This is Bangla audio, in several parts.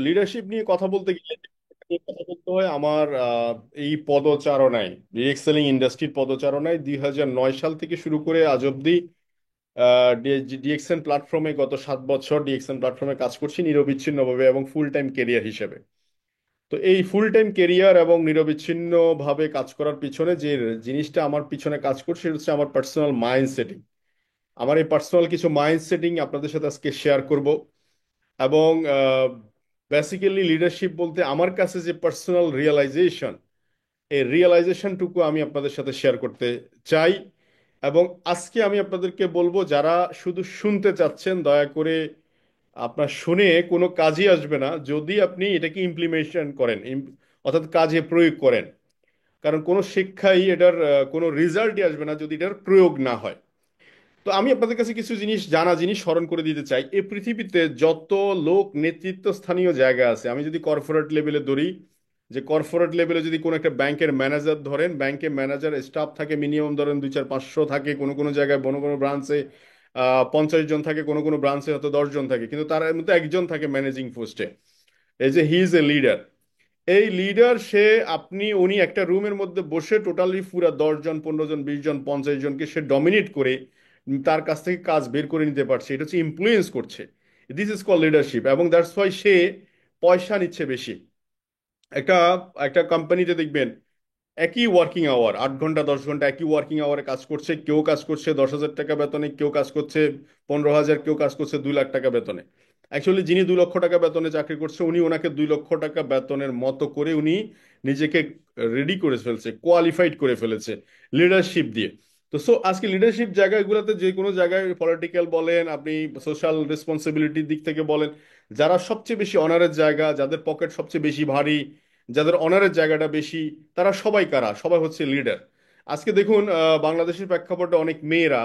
লিডারশিপ নিয়ে কথা বলতে গেলে নিয়ে কথা বলতে হয় আমার এই পদচারণায়, এক্সেলিং ইন্ডাস্ট্রির পদচারণায় 2009 সাল থেকে শুরু করে আজ অব্দি ডিএক্সএন প্ল্যাটফর্মে গত 7 বছর ডিএক্সএন প্ল্যাটফর্মে কাজ করছি নিরবিচ্ছিন্নভাবে এবং ফুল টাইম কেরিয়ার হিসেবে। তো এই ফুল টাইম কেরিয়ার এবং নিরবিচ্ছিন্ন ভাবে কাজ করার পিছনে যে জিনিসটা আমার পিছনে কাজ করছে সেটা হচ্ছে আমার পার্সোনাল মাইন্ড সেটিং। আমার এই পার্সোনাল কিছু মাইন্ড সেটিং আপনাদের সাথে আজকে শেয়ার করব। এবং বেসিক্যালি লিডারশিপ বলতে আমার কাছে যে পার্সোনাল রিয়েলাইজেশন, এই রিয়েলাইজেশনটুকু আমি আপনাদের সাথে শেয়ার করতে চাই। এবং আজকে আমি আপনাদেরকে বলবো, যারা শুধু শুনতে চাচ্ছেন দয়া করে আপনার শুনে কোনো কাজে আসবে না যদি আপনি এটাকে ইমপ্লিমেন্টেশন করেন, অর্থাৎ কাজে প্রয়োগ করেন। কারণ কোনো শিক্ষাই এটার কোনো রেজাল্টই আসবে না যদি এটার প্রয়োগ না হয়। তো আমি আপনাদের কাছে কিছু জিনিস, জানা জিনিস স্মরণ করে দিতে চাই। এই পৃথিবীতে যত লোক নেতৃত্ব স্থানীয় জায়গা আছে, আমি যদি কর্পোরেট লেভেলে ধরি, যে কর্পোরেট লেভেলে যদি কোনো একটা ব্যাংকের ম্যানেজার ধরেন, ব্যাংকে ম্যানেজার স্টাফ থাকে মিনিমাম ধরেন 2 4 500 থাকে, কোনো কোনো জায়গায় কোনো কোনো ব্রাঞ্চে 50 জন থাকে, কোনো কোনো ব্রাঞ্চে হয়তো 10 জন থাকে, কিন্তু তার মধ্যে একজন থাকে ম্যানেজিং পোস্টে। এই যে হি ইজ এ লিডার। এই লিডার সে, উনি একটা রুমের মধ্যে বসে টোটালি পুরা 10 জন 15 জন 20 জন 50 জনকে সে ডমিনেট করে তার কাছ থেকে কাজ বের করে নিতে পারছে। এটা হচ্ছে ইনফ্লুয়েন্স করছে। This is call leadership. এবং দ্যাটস ওয়াই সে পয়সা নিচ্ছে বেশি। একটা একটা কোম্পানিতে দেখবেন একই ওয়ার্কিং আওয়ার, 8 ঘন্টা 10 ঘন্টা একই ওয়ার্কিং আওয়ারে কাজ করছে, কেউ কাজ করছে 10,000 টাকা বেতনে, কেউ কাজ করছে 15,000, কেউ কাজ করছে 2 লাখ টাকা বেতনে। অ্যাকচুয়ালি যিনি 2 লক্ষ টাকা বেতনে চাকরি করছে উনি ওনাকে 2 লক্ষ টাকা বেতনের মতো করে উনি নিজেকে রেডি করে ফেলছে, কোয়ালিফাইড করে ফেলেছে লিডারশিপ দিয়ে। তো আজকে লিডারশিপ জায়গাগুলোতে, যে কোনো জায়গায় পলিটিক্যাল বলেন, আপনি সোশ্যাল রেসপন্সিবিলিটির দিক থেকে বলেন, যারা সবচেয়ে বেশি অনারের জায়গা, যাদের পকেট সবচেয়ে বেশি ভারী, যাদের অনারের জায়গাটা বেশি, তারা সবাই কারা? সবাই হচ্ছে লিডার। আজকে দেখুন বাংলাদেশের প্রেক্ষাপটে অনেক মেয়েরা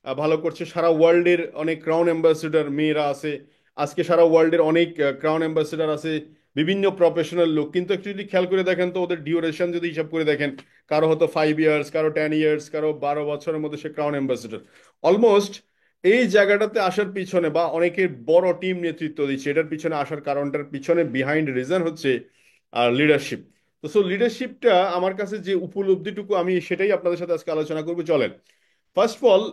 ভালো করছে। সারা ওয়ার্ল্ডের অনেক ক্রাউন অ্যাম্বাসেডর মেয়েরা আছে। আজকে সারা ওয়ার্ল্ডের অনেক ক্রাউন অ্যাম্বাসেডর আছে, বিভিন্ন প্রফেশনাল লোক। কিন্তু একটু যদি খেয়াল করে দেখেন তো ওদের ডিউরেশন যদি হিসাব করে দেখেন, কারো হয়তো 5 ইয়ার্স, কারো 10 ইয়ার্স, কারো 12 বছরের মধ্যে সে ক্রাউন অ্যাম্বাসেডর। অলমোস্ট এই জায়গাটাতে আসার পিছনে বা অনেকের বড় টিম নেতৃত্ব দিচ্ছে, এটার পিছনে আসার কারণটার পিছনে বিহাইন্ড রিজন হচ্ছে লিডারশিপ। তো লিডারশিপটা আমার কাছে যে উপলব্ধিটুকু, আমি সেটাই আপনাদের সাথে আজকে আলোচনা করবো। চলেন, first of all,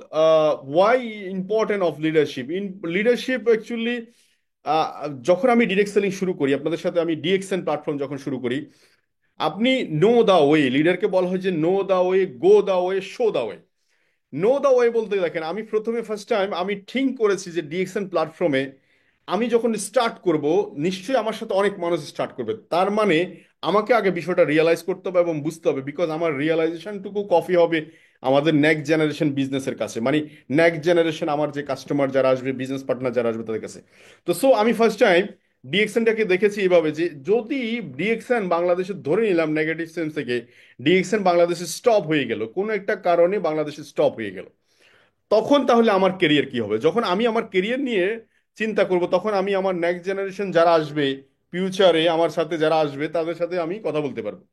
why important of leadership in leadership actually. যখন আমি ডিরেক্ট সেলিং শুরু করি আপনাদের সাথে, আমি ডিএক্সএন প্ল্যাটফর্ম যখন শুরু করি, আপনি নো দা ওয়ে, লিডারকে বলা হয় যে know the way, go the way, show the way. Know the way বলতে দেখেন, আমি প্রথমে ফার্স্ট টাইম আমি ঠিক করেছি যে ডিএক্সএন প্ল্যাটফর্মে আমি যখন স্টার্ট করব, নিশ্চয়ই আমার সাথে অনেক মানুষ স্টার্ট করবে। তার মানে আমাকে আগে বিষয়টা রিয়েলাইজ করতে হবে এবং বুঝতে হবে, বিকজ আমার রিয়েলাইজেশনটুকু কফি হবে আমাদের নেক্সট জেনারেশন বিজনেসের কাছে, মানে নেক্সট জেনারেশন আমার যে কাস্টমার যারা আসবে, বিজনেস পার্টনার যারা আসবে তাদের কাছে। তো আমি ফার্স্ট টাইম ডিএক্সএনটাকে দেখেছি এইভাবে যে যদি ডিএক্সএন বাংলাদেশে, ধরে নিলাম নেগেটিভ সেন্স থেকে, ডিএক্সএন বাংলাদেশে স্টপ হয়ে গেল, কোনো একটা কারণে বাংলাদেশে স্টপ হয়ে গেল, তখন তাহলে আমার কেরিয়ার কি হবে? যখন আমি আমার কেরিয়ার নিয়ে চিন্তা করব, তখন আমি আমার নেক্সট জেনারেশন যারা আসবে, ফিউচারে আমার সাথে যারা আসবে তাদের সাথে আমি কথা বলতে পারবো।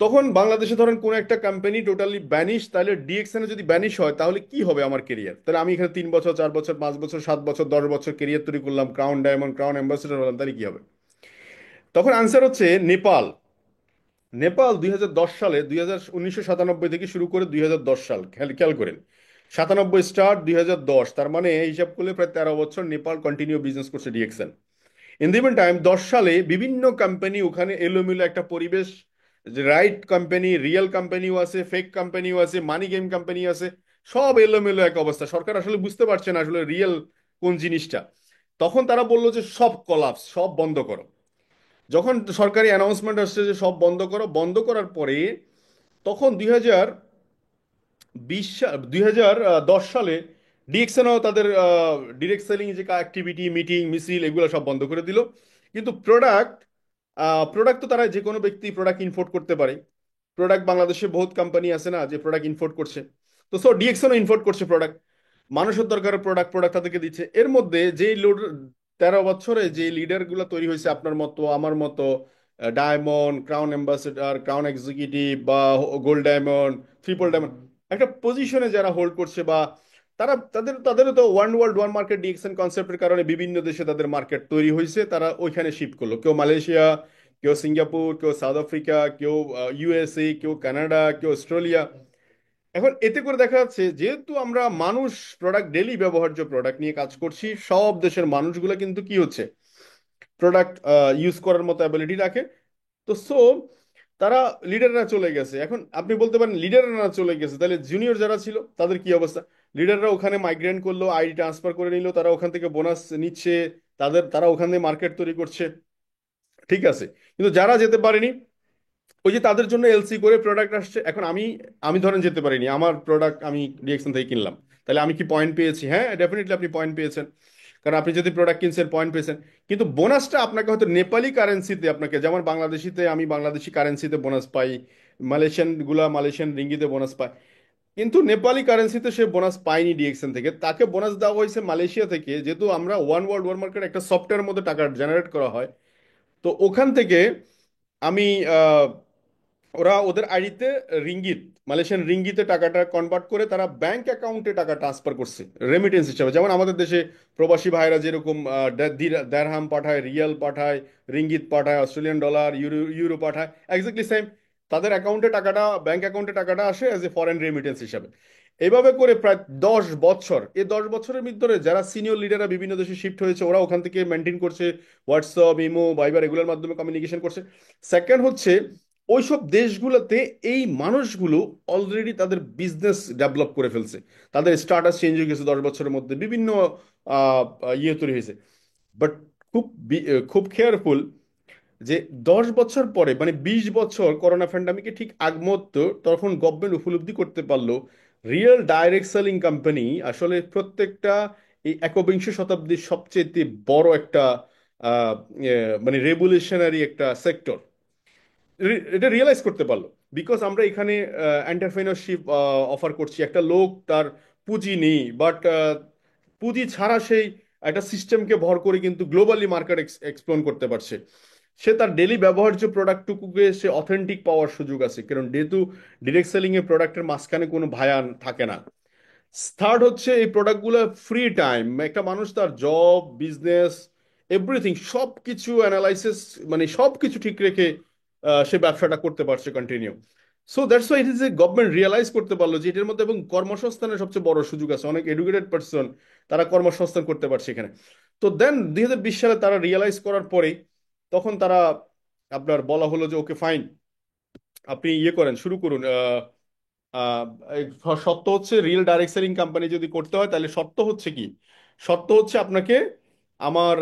তখন বাংলাদেশে ধরেন কোন একটা কোম্পানি টোটালি ব্যানিশ, তাহলে ডিএক্সএন যদি ব্যানিশ হয় তাহলে কি হবে আমার কেরিয়ার? তাহলে আমি এখানে 3 বছর 4 বছর 5 বছর 7 বছর 10 বছর কেরিয়ার তৈরি করলাম, ক্রাউন ডায়মন্ড, ক্রাউন অ্যাম্বাসেডর হলাম, তাহলে কি হবে? তখন আনসার হচ্ছে নেপাল। নেপাল 2010 সালে, 1997 থেকে শুরু করে 2010 সাল, খেয়াল খেয়াল করেন, 97 স্টার্ট, 2010, তার মানে এই হিসাব করলে প্রায় 13 বছর নেপাল কন্টিনিউ বিজনেস করছে DXN. In the mean time 10 সালে বিভিন্ন কোম্পানি ওখানে এলোমেলো একটা পরিবেশ, যে রাইট কোম্পানি, রিয়েল কোম্পানিও আছে, ফেক কোম্পানিও আছে, মানি গেম কোম্পানি আছে, সব এলোমেলো এক অবস্থা। সরকার আসলে বুঝতে পারছে না আসলে রিয়েল কোন জিনিসটা। তখন তারা বললো যে সব কলাপস, সব বন্ধ করো। যখন সরকারি অ্যানাউন্সমেন্ট আসছে যে সব বন্ধ করো, বন্ধ করার পরে তখন 2010 সালে ডিএক্সএনও তাদের ডিরেক্ট সেলিং যে অ্যাক্টিভিটি, মিটিং মিছিল, এগুলো সব বন্ধ করে দিল। কিন্তু প্রোডাক্ট, প্রোডাক্ট তো তারা যে কোনো ব্যক্তি প্রোডাক্ট ইম্পোর্ট করতে পারে। প্রোডাক্ট বাংলাদেশে বহুত কোম্পানি আছে না যে প্রোডাক্ট ইম্পোর্ট করছে। তো ডিএক্সএনও ইম্পোর্ট করছে প্রোডাক্ট। মানুষের দরকার প্রোডাক্ট, প্রোডাক্ট তাদেরকে দিচ্ছে। এর মধ্যে যেই লোড 13 বছরে যে লিডার গুলা তৈরি হয়েছে, আপনার মতো আমার মতো, diamond, crown ambassador, crown executive বা গোল্ড ডায়মন্ড, ট্রিপল ডায়মন্ড, একটা পজিশনে যারা হোল্ড করছে বা তাদেরও তো one world one market DXN কনসেপ্টের কারণে বিভিন্ন দেশে তাদের মার্কেট তৈরি হয়েছে, তারা ওইখানে শিফট করলো, কেউ মালয়েশিয়া, কেউ সিঙ্গাপুর, কেউ সাউথ আফ্রিকা, কেউ ইউএসএ, কেউ কানাডা, কেউ অস্ট্রেলিয়া। এখন এতে করে দেখা যাচ্ছে যেহেতু আমরা মানুষ প্রোডাক্ট, ডেলি ব্যবহার্য প্রোডাক্ট নিয়ে কাজ করছি, সব দেশের মানুষগুলো কিন্তু কি হচ্ছে, প্রোডাক্ট ইউজ করার মতো অ্যাবিলিটি রাখে। তো সো তারা, লিডাররা চলে গেছে। এখন আপনি বলতে পারেন লিডাররা চলে গেছে, তাহলে জুনিয়র যারা ছিল তাদের কি অবস্থা? লিডাররা ওখানে মাইগ্রেন্ট করলো, আইডি ট্রান্সফার করে নিল, তারা ওখান থেকে বোনাস নিচ্ছে, তারা ওখান থেকে মার্কেট তৈরি করছে, ঠিক আছে। কিন্তু যারা যেতে পারেনি, ওই যে তাদের জন্য এলসি করে প্রোডাক্ট আসছে। এখন আমি আমি ধরেন যেতে পারিনি, আমার প্রোডাক্ট আমি ডিএক্সএন থেকে কিনলাম, তাহলে আমি কি পয়েন্ট পেয়েছি? হ্যাঁ, ডেফিনেটলি আপনি পয়েন্ট পেয়েছেন, কারণ আপনি যদি প্রোডাক্ট কিনছেন পয়েন্ট পেয়েছেন। কিন্তু বোনাসটা আপনাকে হয়তো নেপালি কারেন্সিতে, আপনাকে যেমন বাংলাদেশিতে, আমি বাংলাদেশি কারেন্সিতে বোনাস পাই, মালয়েশিয়ান রিঙ্গিতে বোনাস পায়, কিন্তু নেপালি কারেন্সিতে সে বোনাস পায়নি ডিএক্সএন থেকে, তাকে বোনাস দেওয়া হয়েছে মালয়েশিয়া থেকে। যেহেতু আমরা ওয়ান ওয়ার্ল্ড ওয়ান মার্কেট একটা সফটওয়্যারের মধ্যে টাকা জেনারেট করা হয়, তো ওখান থেকে আমি ওরা ওদের আইডিতে রিঙ্গিত, মালয়েশিয়ান রিঙ্গিতে টাকাটা কনভার্ট করে তারা ব্যাংক অ্যাকাউন্টে টাকা ট্রান্সফার করছে রেমিটেন্স হিসাবে। যেমন আমাদের দেশে প্রবাসী ভাইরা যেরকম দেরহাম পাঠায়, রিয়াল পাঠায়, রিঙ্গিত পাঠায়, অস্ট্রেলিয়ান ডলার, ইউরো ইউরো পাঠায়, এক্স্যাক্টলি সেম তাদের অ্যাকাউন্টে টাকাটা, ব্যাংক অ্যাকাউন্টে টাকাটা আসে অ্যাজ এ ফরেন রেমিটেন্স হিসাবে। এইভাবে করে প্রায় 10 বছর, এই 10 বছরের ভিতরে যারা সিনিয়র লিডাররা বিভিন্ন দেশে শিফট হয়েছে, ওরা ওখান থেকে মেনটেন করছে, হোয়াটসঅ্যাপ, ইমো, ভাইবার এগুলোর মাধ্যমে কমিউনিকেশন করছে। সেকেন্ড হচ্ছে, ওইসব দেশগুলোতে এই মানুষগুলো অলরেডি তাদের বিজনেস ডেভেলপ করে ফেলছে, তাদের স্টার্টাস চেঞ্জ হয়ে গেছে 10 বছরের মধ্যে, বিভিন্ন আহ, ইয়ে তৈরি হয়েছে। বাট খুব কেয়ারফুল যে 10 বছর পরে, মানে 20 বছর করোনা প্যান্ডামিকে ঠিক আগ মুহূর্ত, তখন গভর্নমেন্ট উপলব্ধি করতে পারলো রিয়েল ডাইরেক্ট সেলিং কোম্পানি আসলে প্রত্যেকটা এই একবিংশ শতাব্দীর সবচেয়ে বড় একটা আহ, মানে রেভলিউশনারি একটা সেক্টর। এটা রিয়েলাইজ করতে পারলো, বিকজ আমরা এখানে এন্টারপ্রেনারশিপ অফার করছি। একটা লোক তার পুঁজি নেই, বাট পুঁজি ছাড়া সেই একটা সিস্টেমকে ভর করে কিন্তু গ্লোবালি মার্কেট এক্সপ্লোর করতে পারছে। সে তার ডেলি ব্যবহার্য প্রোডাক্টটুকুকে সে অথেন্টিক পাওয়ার সুযোগ আছে, কারণ যেহেতু ডিরেক্ট সেলিং এর প্রোডাক্টের মাঝখানে কোনো ভায়ান থাকে না। থার্ড হচ্ছে, এই প্রোডাক্টগুলো ফ্রি টাইম, একটা মানুষ তার জব, বিজনেস, এভরিথিং সব কিছু অ্যানালাইসিস, মানে সব কিছু ঠিক রেখে সে ব্যবসাটা করতে পারছে continue. So that's why it is a, government realise করতে পারলো যে এটার মধ্যে এবং কর্মসংস্থানের সবচেয়ে বড় সুযোগ আছে, অনেক এডুকেটেড পার্সন তারা কর্মসংস্থান করতে পারছে এখানে। তো দেন 2020 সালে তারা রিয়েলাইজ করার পরেই, তখন তারা, আপনার বলা হলো যে ওকে ফাইন, আপনি ইয়ে করেন, শুরু করুন। আহ, এই শর্ত হচ্ছে, রিয়েল ডাইরেক্ট সেলিং কোম্পানি যদি করতে হয়, তাহলে শর্ত হচ্ছে কি, শর্ত হচ্ছে আপনাকে আমার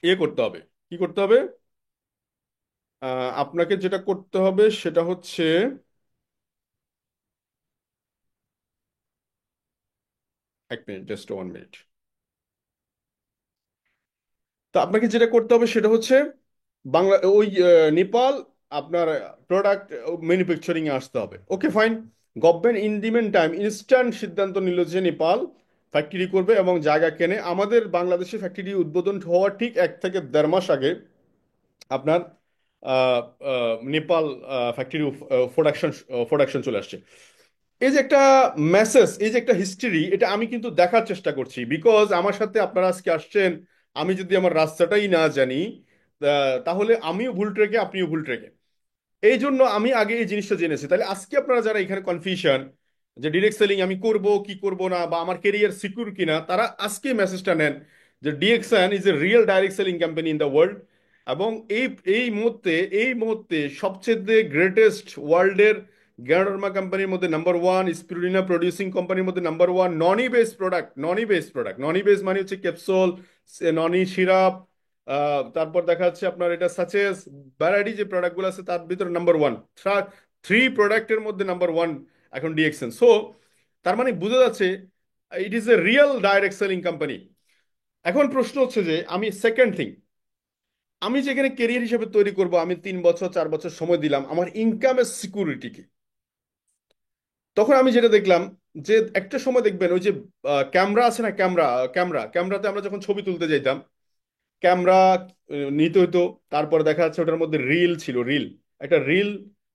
ইয়ে করতে হবে। কি করতে হবে? আপনাকে যেটা করতে হবে সেটা হচ্ছে, এক মিনিট, জাস্ট 1 মিনিট। তো আপনাকে যেটা করতে হবে সেটা হচ্ছে, বাংলা ওই নেপাল আপনার প্রোডাক্ট ম্যানুফ্যাকচারিং এ আসতে হবে। Okay fine, government in the main time instant সিদ্ধান্ত নিল যে নেপাল ফ্যাক্টরি করবে এবং জায়গা কেনে। আমাদের বাংলাদেশে ফ্যাক্টরি উদ্বোধন হওয়ার ঠিক 1 থেকে দেড় মাস আগে আপনার আহ, নেপাল ফ্যাক্টরি প্রোডাকশন প্রোডাকশন চলে আসছে। এই যে একটা মেসেজ, এই যে একটা হিস্ট্রি, এটা আমি কিন্তু দেখার চেষ্টা করছি, বিকজ আমার সাথে আপনারা আজকে আসছেন, আমি যদি আমার রাস্তাটাই না জানি, তাহলে আমিও ভুল ট্রেকে, আপনিও ভুল ট্রেকে। এই জন্য আমি আগে এই জিনিসটা জেনেছি। তাহলে আজকে আপনারা যারা এখানে কনফিউশন যে ডিরেক্ট সেলিং আমি করব কি করব না, বা আমার কেরিয়ার সিকিউর কিনা, তারা আজকে মেসেজটা নেন যে DXN is a real direct selling company in the world. এবং এই এই মুহূর্তে সবচেয়ে গ্রেটেস্ট ওয়ার্ল্ডের গ্যানোডার্মা কোম্পানির মধ্যে নাম্বার 1, স্পিরুলিনা প্রডিউসিং কোম্পানির মধ্যে নাম্বার 1, ননি বেস প্রোডাক্ট, ননি বেস মানে হচ্ছে ক্যাপসুল, ননি সিরাপ, তারপর দেখা যাচ্ছে আপনার এটা সাচেস, ভ্যারাইটি যে প্রোডাক্টগুলো আছে তার ভিতরে নাম্বার 1, থ্রি প্রোডাক্টের মধ্যে নাম্বার 1 এখন ডিএক্সএন। সো তার মানে বোঝা যাচ্ছে ইট is A real direct selling company. এখন প্রশ্ন হচ্ছে যে, আমি সেকেন্ড থিং, আমি যেখানে কেরিয়ার হিসেবে তৈরি করব, আমি 3 বছর 4 বছর সময় দিলাম, আমার ইনকামের সিকিউরিটি কি? তখন আমি যেটা দেখলাম যে, একটা সময় দেখবেন ওই যে ক্যামেরা আছে না, ক্যামেরাতে আমরা যখন ছবি তুলতে যাইতাম, ক্যামেরা নিতে হইতো, তারপর দেখা যাচ্ছে ওটার মধ্যে রিল ছিল, একটা রিল,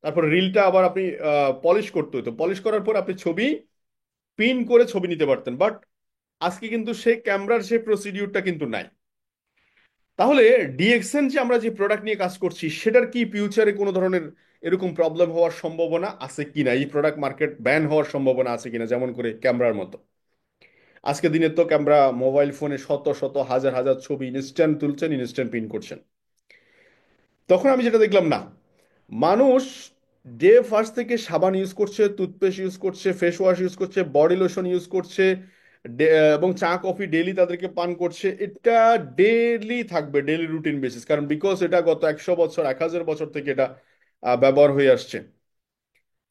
তারপর রিলটা আবার আপনি পলিশ করতে হতো, পলিশ করার পর আপনি ছবি পিন করে ছবি নিতে পারতেন, বাট আজকে কিন্তু সেই ক্যামেরার সেই প্রসিডিউরটা কিন্তু নাই। তাহলে ডিএক্সএন যে আমরা যে প্রোডাক্ট নিয়ে কাজ করছি সেটার কি ফিউচারে কোনো ধরনের এরকম প্রবলেম হওয়ার সম্ভাবনা আছে কিনা, এই প্রোডাক্ট মার্কেট ব্যান হওয়ার সম্ভাবনা আছে কিনা, যেমন করে ক্যামেরার মতো। আজকে দিনে তো ক্যামেরা মোবাইল ফোনে শত শত হাজার হাজার ছবি ইনস্ট্যান্ট তুলছেন, ইনস্ট্যান্ট প্রিন্ট করছেন। তখন আমি যেটা দেখলাম, না, মানুষ ডে ফার্স্ট থেকে সাবান ইউজ করছে, টুথপেস্ট ইউজ করছে, ফেস ওয়াশ ইউজ করছে, বডি লোশন ইউজ করছে, এবং চা কফি ডেইলি তাদেরকে পান করছে। এটা ডেইলি থাকবে, ডেইলি রুটিন বেসিস, কারণ বিকজ এটা গত 100 বছর, 1000 বছর থেকে এটা ব্যবহার হয়ে আসছে।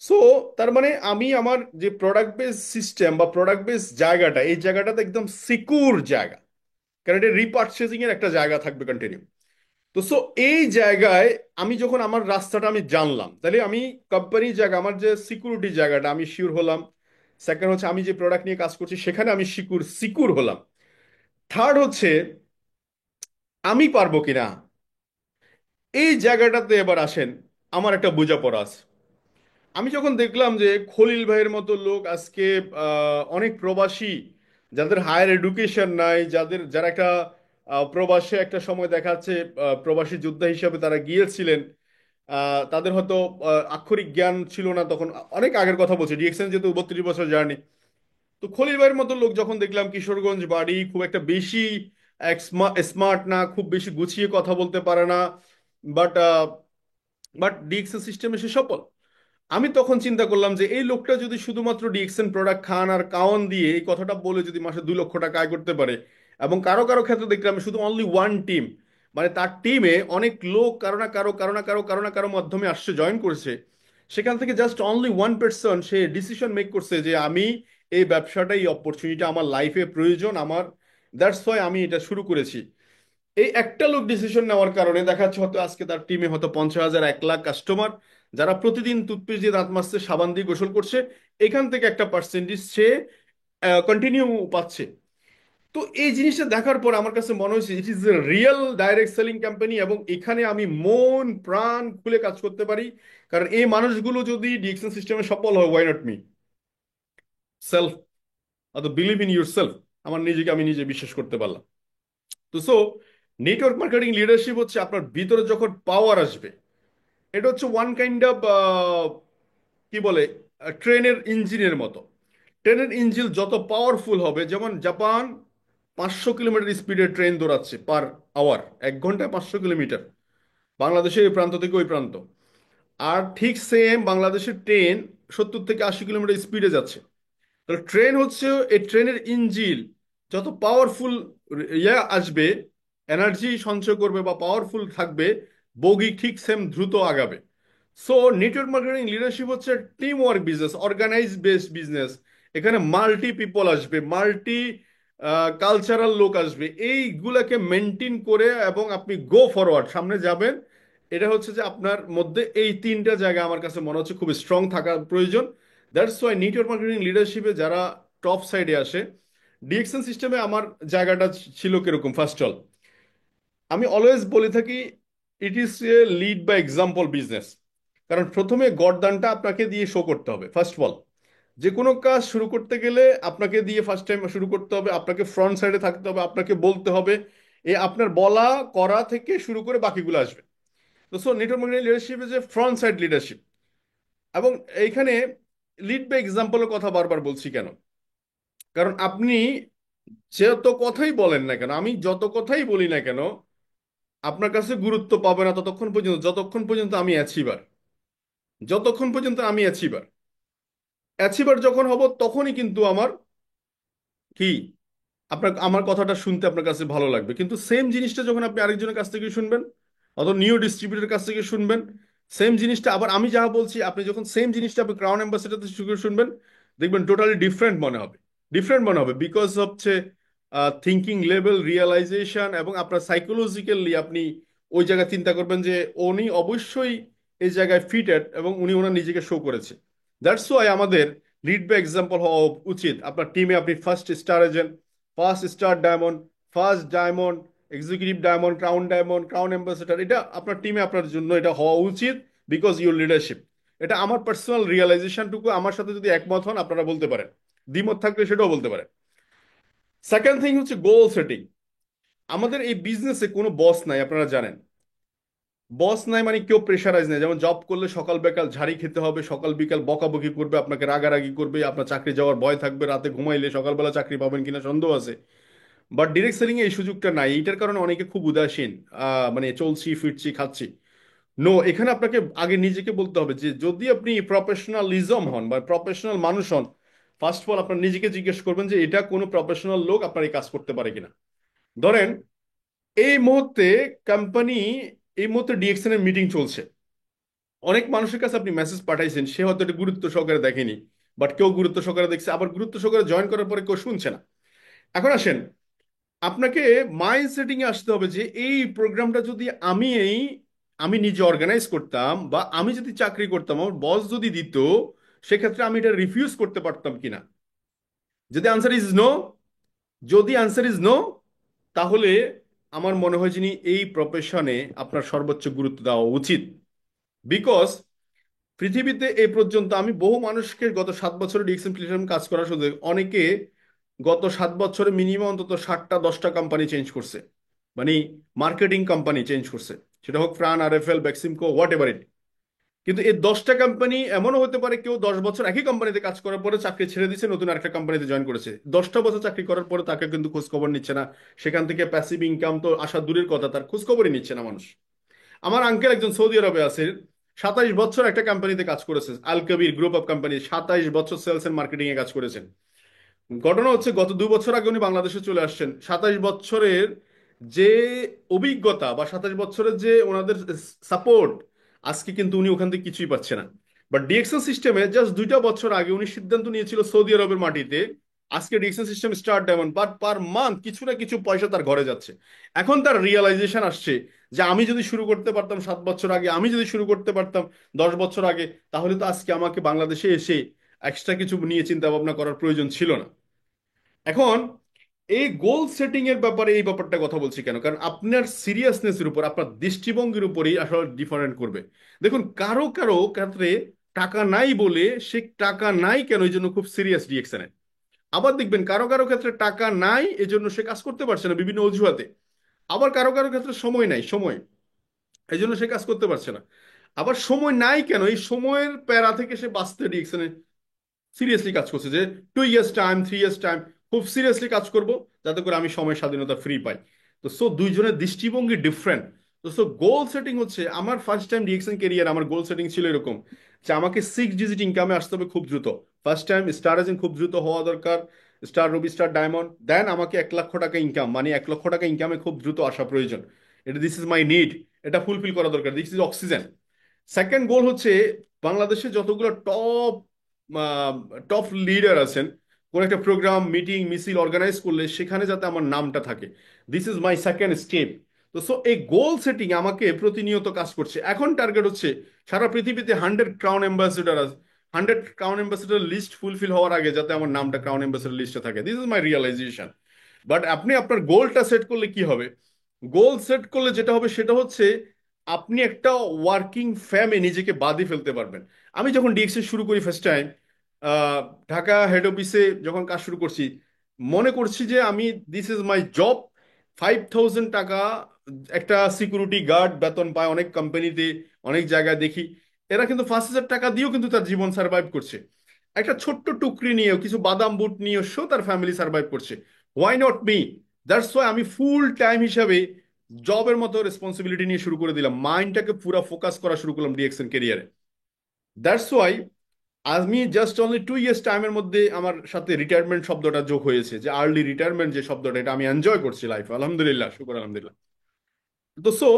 সো তার মানে আমি আমার যে প্রোডাক্ট বেস সিস্টেম বা প্রোডাক্ট বেস জায়গাটা, এই জায়গাটাতে একদম সিকিউর জায়গা, কারণ এটা রিপারচেজিং এর একটা জায়গা থাকবে কন্টিনিউ। তো সো এই জায়গায় আমি যখন আমার রাস্তাটা আমি জানলাম, তাহলে আমি কোম্পানির জায়গা, আমার যে সিকিউরিটি জায়গাটা আমি শিওর হলাম। সেকেন্ড হচ্ছে আমি যে প্রোডাক্ট নিয়ে কাজ করছি সেখানে আমি সিকিউর সিকিউর হলাম। থার্ড হচ্ছে আমি পারবো কিনা, এই জায়গাটাতে এবার আসেন আমার একটা বোঝাপড়া আছে। আমি যখন দেখলাম যে খলিল ভাইয়ের মতো লোক আজকে অনেক প্রবাসী, যাদের হায়ার এডুকেশন নাই, যারা একটা প্রবাসে একটা সময় দেখা যাচ্ছে প্রবাসী যোদ্ধা হিসাবে তারা গিয়েছিলেন, তাদের হয়তো আক্ষরিক জ্ঞান ছিল না তখন, অনেক আগের কথা বলছি, ডিএক্সএন যেহেতু 32 বছর জার্নি। তো খলিল ভাইয়ের মতো লোক যখন দেখলাম, কিশোরগঞ্জ বাড়ি, খুব একটা বেশি স্মার্ট না, খুব বেশি গুছিয়ে কথা বলতে পারে না, বাট বাট ডিএক্সএন সিস্টেমে সে সফল। আমি তখন চিন্তা করলাম যে এই লোকটা যদি শুধুমাত্র ডিএক্সএন প্রোডাক্ট খান আর কাওয়ান দিয়ে এই কথাটা বলে যদি মাসে 2 লক্ষ টাকা আয় করতে পারে, এবং কারো কারো ক্ষেত্রে দেখলাম শুধু অনলি ওয়ান টিম, মানে তার টিমে অনেক লোক কারো না কারো কারো না কারো কারো না কারো মাধ্যমে আসছে, জয়েন করেছে, সেখান থেকে জাস্ট অনলি ওয়ান পার্সন সে ডিসিশন মেক করছে যে আমি এই ব্যবসাটা, এই অপরচুনিটি আমার লাইফে প্রয়োজন আমার, দ্যাটস ওয়াই আমি এটা শুরু করেছি। এই একটা লোক ডিসিশন নেওয়ার কারণে দেখা যাচ্ছে হয়তো আজকে তার টিমে হয়তো 50,000, 1 লাখ কাস্টমার, যারা প্রতিদিন টুথপেস্ট দিয়ে দাঁত মাজছে, সাবান দিয়ে গোসল করছে, এখান থেকে একটা পার্সেন্টেজ সে কন্টিনিউ পাচ্ছে। তো এই জিনিসটা দেখার পর আমার কাছে মনে হয়েছে ইট is A real direct selling company, এবং এখানে আমি মন প্রাণ খুলে কাজ করতে পারি। কারণ এই মানুষগুলো যদি ডিএক্সএন সিস্টেমে সফল হয়, ওয়াই নট মি সেলফ, অত বিলিভ ইন ইউর সেলফ। আমার নিজেকে আমি নিজে বিশ্বাস করতে পারলাম। তো সো নেটওয়ার্ক মার্কেটিং লিডারশিপ হচ্ছে আপনার ভিতরে যখন পাওয়ার আসবে, এটা হচ্ছে ওয়ান কাইন্ড অফ কি বলে, ট্রেনের ইঞ্জিনের মতো। ট্রেনের ইঞ্জিন যত পাওয়ারফুল হবে, যেমন জাপান 500 কিলোমিটার স্পিডে ট্রেন দৌড়াচ্ছে পার আওয়ার, 1 ঘন্টায় 500 কিলোমিটার, বাংলাদেশের এই প্রান্ত থেকে ওই প্রান্ত। আর ঠিক সেম বাংলাদেশের ট্রেন 70 থেকে 80 কিলোমিটার স্পিডে যাচ্ছে। তাহলে ট্রেন হচ্ছে, এই ট্রেনের ইঞ্জিন যত পাওয়ারফুল ইয়ে আসবে, এনার্জি সঞ্চয় করবে বা পাওয়ারফুল থাকবে, বগি ঠিক সেম দ্রুত আগাবে। সো নেটওয়ার্ক মার্কেটিং লিডারশিপ হচ্ছে team work business, organise based business. এখানে মাল্টি পিপল আসবে, মাল্টি কালচারাল লোক আসবে, এইগুলাকে মেনটেন করে এবং আপনি গো ফরওয়ার্ড সামনে যাবেন। এটা হচ্ছে যে আপনার মধ্যে এই তিনটা জায়গা আমার কাছে মনে হচ্ছে খুব স্ট্রং থাকা প্রয়োজন। দ্যাটস ওয়াই নেটওয়ার্ক মার্কেটিং লিডারশিপে যারা টপ সাইডে আসে, ডিএক্সএন সিস্টেমে আমার জায়গাটা ছিল কিরকম, ফার্স্ট অল আমি অলওয়েজ বলে থাকি, it is a lead by example business. কারণ প্রথমে গড়দানটা আপনাকে দিয়ে শো করতে হবে ফার্স্ট অল। যে কোনো কাজ শুরু করতে গেলে আপনাকে দিয়ে ফার্স্ট টাইম শুরু করতে হবে, আপনাকে ফ্রন্ট সাইডে থাকতে হবে, আপনাকে বলতে হবে, এ আপনার বলা করা থেকে শুরু করে বাকিগুলো আসবে। তো so network marketing leadership is a front side leadership. এবং এইখানে লিড বাই এক্সাম্পলের কথা বারবার বলছি কেন, কারণ আপনি যত কথাই বলেন না কেন, আমি যত কথাই বলি না কেন, আপনার কাছে গুরুত্ব পাবে না ততক্ষণ পর্যন্ত যতক্ষণ পর্যন্ত আমি অ্যাচিভার, যতক্ষণ পর্যন্ত আমি অ্যাচিভার। অ্যাচিভার যখন হব তখনই কিন্তু আমার কি, আপনার আমার কথাটা শুনতে আপনার কাছে ভালো লাগবে। কিন্তু সেম জিনিসটা যখন আপনি আরেকজনের কাছ থেকে শুনবেন, অথবা নিউ ডিস্ট্রিবিউটরের কাছ থেকে শুনবেন, সেম জিনিসটা আবার আমি যাহা বলছি আপনি যখন সেম জিনিসটা আপনি ক্রাউন অ্যাম্বাসেডার থেকে শুনবেন, দেখবেন টোটালি ডিফারেন্ট মনে হবে। ডিফারেন্ট মনে হবে বিকজ হচ্ছে থিঙ্কিং লেভেল, রিয়েলাইজেশন, এবং আপনার সাইকোলজিক্যালি আপনি ওই জায়গায় চিন্তা করবেন যে উনি অবশ্যই এই জায়গায় ফিটেড এবং উনি ওনার নিজেকে শো করেছে। দ্যাটস ওয়াই আমাদের লিড বাই এক্সাম্পল হওয়া উচিত। আপনার টিমে আপনি first star agent, first star diamond, first diamond, executive diamond, diamond, crown ambassador, এটা আপনার টিমে আপনার জন্য এটা হওয়া উচিত, বিকজ ইউর লিডারশিপ। এটা আমার পার্সোনাল রিয়েলাইজেশনটুকু, আমার সাথে যদি একমত হন আপনারা বলতে পারেন। দ্বিমত থাকলে সেটাও বলতে পারে। সেকেন্ড থিং হচ্ছে গোল সেটিং। আমাদের এই বিজনেসে কোনো বস নাই, আপনারা জানেন। বস নাই মানে কেউ প্রেশারাইজ নেই। যেমন জব করলে সকাল বিকাল ঝাড়ি খেতে হবে, সকাল বিকাল বকাবকি করবে, আপনাকে রাগারাগি করবে, আপনার চাকরি যাওয়ার ভয় থাকবে, রাতে ঘুমাইলে সকালবেলা চাকরি পাবেন কিনা সন্দেহ আছে। বাট ডিরেক্ট সেলিং এ এই সুযোগটা নাই। এইটার কারণে অনেকে খুব উদাসীন, মানে চলছি ফিরছি খাচ্ছি। নো, এখানে আপনাকে আগে নিজেকে বলতে হবে যে যদি আপনি প্রফেশনালিজম হন বা প্রফেশনাল মানুষ হন, ফার্স্ট অফ অল আপনার নিজেকে জিজ্ঞেস করবেন যে এটা কোনো প্রফেশনাল লোক আপনার এই কাজ করতে পারে কিনা। ধরেন এই মুহূর্তে কোম্পানি, এই মুহূর্তে ডিএক্সএন এর মিটিং চলছে, অনেক মানুষের কাছে আপনি মেসেজ পাঠাইছেন, সে হয়তো এটা গুরুত্ব সহকারে দেখেনি, বাট কেউ গুরুত্ব সহকারে দেখছে, আবার গুরুত্ব সহকারে জয়েন করার পরে কেউ শুনছে না। এখন আসেন, আপনাকে মাইন্ড সেটিং এ আসতে হবে যে এই প্রোগ্রামটা যদি আমি নিজে অর্গানাইজ করতাম বা আমি যদি চাকরি করতাম, আমার বস যদি দিত, সেক্ষেত্রে আমি এটা রিফিউজ করতে পারতাম কিনা। যদি আনসার ইজ নো, যদি আনসার ইজ নো, তাহলে আমার মনে হয় যিনি এই প্রফেশনে আপনার সর্বোচ্চ গুরুত্ব দেওয়া উচিত। বিকজ পৃথিবীতে এই পর্যন্ত আমি বহু মানুষকে গত 7 বছরে ডিএক্সএম প্ল্যাটফর্ম কাজ করার সুযোগ, অনেকে গত 7 বছরে মিনিমাম অন্তত 7টা 10টা কোম্পানি চেঞ্জ করছে, মানে মার্কেটিং কোম্পানি চেঞ্জ করছে, সেটা হোক প্রাণ, আরএফএল, বেক্সিমকো, হোয়াট এভার ইট। কিন্তু এই 10টা কোম্পানি এমনও হতে পারে কেউ 10 বছর একই কোম্পানিতে কাজ করার পরে চাকরি ছেড়ে দিয়েছে, নতুন আরেকটা কোম্পানিতে জয়েন করেছে। 10টা বছর চাকরি করার পরে তাকে কিন্তু খোঁজ খবর নিচ্ছে না, সেখান থেকে প্যাসিভ ইনকাম তো আসা দূরের কথা, তার খোঁজ খবরই নিচ্ছে না মানুষ। আমার আঙ্কেল একজন সৌদি আরবে আছে, 27 বছর একটা কোম্পানিতে কাজ করেছে, আল কবির গ্রুপ অফ কোম্পানি, 27 বছর সেলস এন্ড মার্কেটিং এ কাজ করেছেন। ঘটনা হচ্ছে গত 2 বছর আগে উনি বাংলাদেশে চলে আসছেন। 27 বছরের যে অভিজ্ঞতা বা 27 বছরের যে ওনাদের সাপোর্ট, আজকে কিন্তু উনি ওখান থেকে কিছুই পাচ্ছে না। বাট ডিএক্সএল সিস্টেমে জাস্ট 2টা বছর আগে উনি সিদ্ধান্ত নিয়েছিল সৌদি আরবের মাটিতে, আজকে DXL system star diamond, but per month কিছু না কিছু পয়সা তার ঘরে যাচ্ছে। এখন তার রিয়েলাইজেশন আসছে যে আমি যদি শুরু করতে পারতাম 7 বছর আগে, আমি যদি শুরু করতে পারতাম 10 বছর আগে, তাহলে তো আজকে আমাকে বাংলাদেশে এসে এক্সট্রা কিছু নিয়ে চিন্তা ভাবনা করার প্রয়োজন ছিল না। এখন এই গোল সেটিং এর ব্যাপারে এই ব্যাপারটা কথা বলছি কেন, কারণ আপনার সিরিয়াসনেসের উপর, আপনার দৃষ্টিভঙ্গির উপরেই আসলে ডিফারেন্ট করবে। দেখুন, কারো কারো ক্ষেত্রে টাকা নাই বলে সে টাকা নাই কেন এই জন্য খুব সিরিয়াস রিয়েকশনে। আবার দেখবেন কারো কারো ক্ষেত্রে টাকা নাই এজন্য সে কাজ করতে পারছে না বিভিন্ন অজুহাতে। আবার কারো কারো ক্ষেত্রে সময় নাই, সময় এই জন্য সে কাজ করতে পারছে না। আবার সময় নাই কেন, এই সময়ের প্যারা থেকে সে বাঁচতে রিয়েকশনে সিরিয়াসলি কাজ করছে যে 2 ইয়ার্স টাইম, 3 ইয়ার্স টাইম খুব সিরিয়াসলি কাজ করব, যাতে করে আমি সময় স্বাধীনতা ফ্রি পাই। তো সো দুইজনের দৃষ্টিভঙ্গি ডিফারেন্ট। তো সো গোল সেটিং হচ্ছে, আমার ফার্স্ট টাইম ডিএক্সএন কেরিয়ার আমার গোল সেটিং ছিল এরকম যে আমাকে 6 ডিজিট ইনকামে আসতে হবে খুব দ্রুত। ফার্স্ট টাইম স্টার এজেন্ট খুব দ্রুত হওয়া দরকার, স্টার, রবি, স্টার, ডায়মন্ড, দেন আমাকে 1 লক্ষ টাকা ইনকাম, মানে 1 লক্ষ টাকা ইনকামে খুব দ্রুত আসা প্রয়োজন। এটা দিস ইজ মাই নিড, এটা ফুলফিল করা দরকার, this is oxygen. Second goal হচ্ছে বাংলাদেশে যতগুলো টপ টপ লিডার আছেন, কোন একটা প্রোগ্রাম, মিটিং, মিছিল অর্গানাইজ করলে সেখানে যাতে আমার নামটা থাকে, this is my second step. তো সো এই গোল সেটিং আমাকে প্রতিনিয়ত কাজ করছে। এখন টার্গেট হচ্ছে সারা পৃথিবীতে 100 ক্রাউন অ্যাম্বাসেডর আছে, 100 ক্রাউন অ্যাম্বাসেডর লিস্ট ফুলফিল হওয়ার আগে যাতে আমার নামটা ক্রাউন অ্যাম্বাসেডর লিস্টে থাকে, this is my realisation. But আপনি আপনার গোলটা সেট করলে কি হবে? গোল সেট করলে যেটা হবে সেটা হচ্ছে আপনি একটা ওয়ার্কিং ফ্যামে নিজেকে বাঁধি ফেলতে পারবেন। আমি যখন ডিএক্সি শুরু করি ফার্স্ট টাইম, ঢাকা হেড অফিসে যখন কাজ শুরু করছি, মনে করছি যে আমি, দিস ইজ মাই জব। 5,000 টাকা একটা সিকিউরিটি গার্ড বেতন পায় অনেক কোম্পানিতে, অনেক জায়গায় দেখি। এরা কিন্তু 5,000 টাকা দিয়েও কিন্তু তার জীবন সার্ভাইভ করছে। একটা ছোট্ট টুকরি নিয়েও, কিছু বাদাম বুট নিয়েও সে তার ফ্যামিলি সার্ভাইভ করছে। Why not me? That's why আমি ফুল টাইম হিসাবে জবের মতো রেসপন্সিবিলিটি নিয়ে শুরু করে দিলাম, মাইন্ডটাকে পুরো ফোকাস করা শুরু করলাম ডিএক্সএন ক্যারিয়ারে। দ্যাটস ওয়াই আমি জাস্ট অনলি 2 ইয়ার্স টাইমের মধ্যে আমার সাথে রিটায়ারমেন্ট শব্দটা যোগ হয়েছে, যে আর্লি রিটায়ারমেন্ট যে শব্দটা, এটা আমি এনজয় করছি লাইফে, আলহামদুলিল্লাহ, শুকর আলহামদুলিল্লাহ। তো সো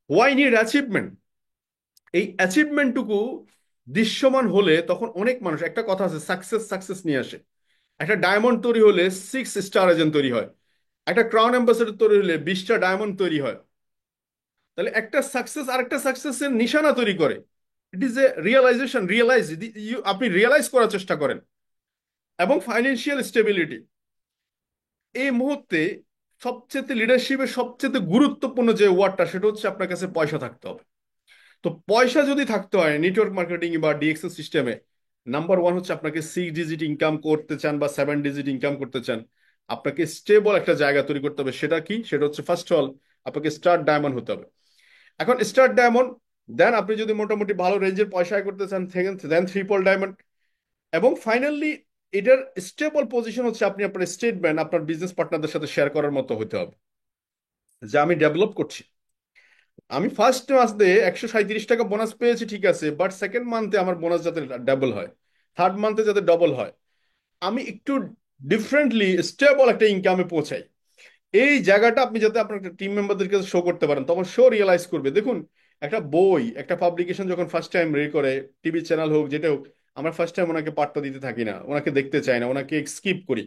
হোয়াই নিড অ্যাচিভমেন্ট? এই অ্যাচিভমেন্টটুকু দৃশ্যমান হলে তখন অনেক মানুষ, একটা কথা আছে, সাকসেস সাকসেস নিয়ে আসে। একটা ডায়মন্ড তৈরি হলে 6 স্টার এজেন্ট তৈরি হয়, একটা ক্রাউন অ্যাম্বাসেডর তৈরি হলে 20টা ডায়মন্ড তৈরি হয়। তাহলে একটা সাকসেস আরেকটা সাকসেসের নিশানা তৈরি করে। ইট ইজ এ রিয়েলাইজেশন, আপনি রিয়েলাইজ করার চেষ্টা করেন। এবং ফাইন্যান্সিয়াল স্টেবিলিটি এই মুহূর্তে সবচেয়ে লিডারশিপের সবচেয়ে গুরুত্বপূর্ণ যে ওয়ার্ডটা, সেটা হচ্ছে আপনার কাছে পয়সা থাকতে হবে। তো পয়সা যদি থাকতে হয় নেটওয়ার্ক মার্কেটিং বা ডিএক্সএল সিস্টেমে, নাম্বার ওয়ান হচ্ছে আপনাকে 6 ডিজিট ইনকাম করতে চান বা 7 ডিজিট ইনকাম করতে চান, আপনাকে স্টেবল একটা জায়গা তৈরি করতে হবে। সেটা কি? সেটা হচ্ছে ফার্স্ট অল আপনাকে স্টার ডায়মন্ড হতে হবে। এখন স্টার ডায়মন্ড, দেন আপনি যদি মোটামুটি ভালো রেঞ্জের পয়সা আয় করতে চান, দেন ট্রিপল ডায়মন্ড, এবং ফাইনালি এটার স্টেবল পজিশন হচ্ছে আপনি আপনার স্টেটমেন্ট আপনার বিজনেস পার্টনারদের সাথে শেয়ার করার মতো হতে হবে যে আমি ডেভেলপ করছি। আমি ফার্স্ট মান্থে 137 টাকা বোনাস পেয়েছি, ঠিক আছে, বাট সেকেন্ড মান্থে আমার বোনাস যাতে ডাবল হয়, থার্ড মান্থে যাতে ডবল হয়, আমি একটু ডিফারেন্টলি স্টেবল একটা ইনকামে পৌঁছাই। এই জায়গাটা আপনি যাতে আপনার টিম মেম্বারদেরকে শো করতে পারেন, তখন শো রিয়েলাইজ করবে। দেখুন, একটা বই, একটা পাবলিকেশন যখন ফার্স্ট টাইম রেডি করে, টিভি চ্যানেল হোক যেটা হোক, আমরা ফার্স্ট টাইম ওনাকে পাত্তা দিতে থাকি না, ওনাকে দেখতে চাই না, ওনাকে স্কিপ করি।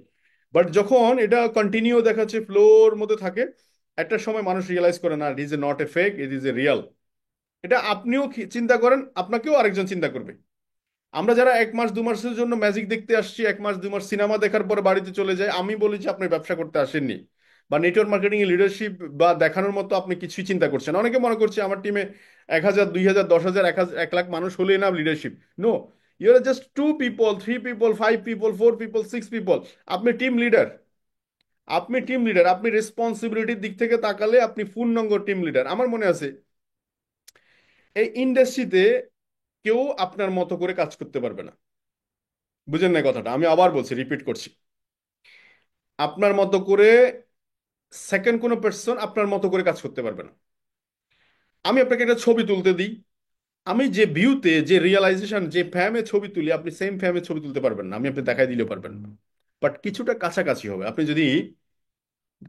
বাট যখন এটা কন্টিনিউ দেখাচ্ছে, ফ্লোর মধ্যে থাকে, একটা সময় মানুষ রিয়েলাইজ করে না, ইট is A not a fake, it is A Real. এটা আপনিও চিন্তা করেন, আপনাকেও আরেকজন চিন্তা করবে। আমরা যারা 1 মাস 2 মাসের জন্য ম্যাজিক দেখতে আসছি, 1 মাস 2 মাস সিনেমা দেখার পরে বাড়িতে চলে যাই, আমি বলি যে আপনি ব্যবসা করতে আসেননি, বা নেটওয়ার্ক মার্কেটিং এ লিডারশিপ বা দেখানোর মতো আপনি কিছুই চিন্তা করছেন না। অনেকে মনে করছে আমার টিমে 1,000 2,000 10,000 1 লাখ মানুষ হলেই না leadership. No, you are just 2 people, 3 people, 5 people, 4 people, 6 people. আপনি টিম লিডার, আপনি টিম লিডার, আপনি রেসপন্সিবিলিটির দিক থেকে তাকালে আপনি পূর্ণাঙ্গ টিম লিডার। আমার মনে আছে এই ইন্ডাস্ট্রিতে কেউ আপনার মতো করে কাজ করতে পারবে না। বুঝেন না কথাটা? আমি আবার বলছি, রিপিট করছি, আপনার মতো করে সেকেন্ড কোনো পার্সন আপনার মতো করে কাজ করতে পারবে না। আমি আপনাকে একটা ছবি তুলতে দিই, আমি যে ভিউতে, যে রিয়েলাইজেশন, যে ফ্যামে ছবি তুলি, আপনি সেম ফ্যামে ছবি তুলতে পারবেন না, আমি আপনি দেখাই দিলেও পারবেন না। বাট কিছুটা কাছাকাছি হবে, আপনি যদি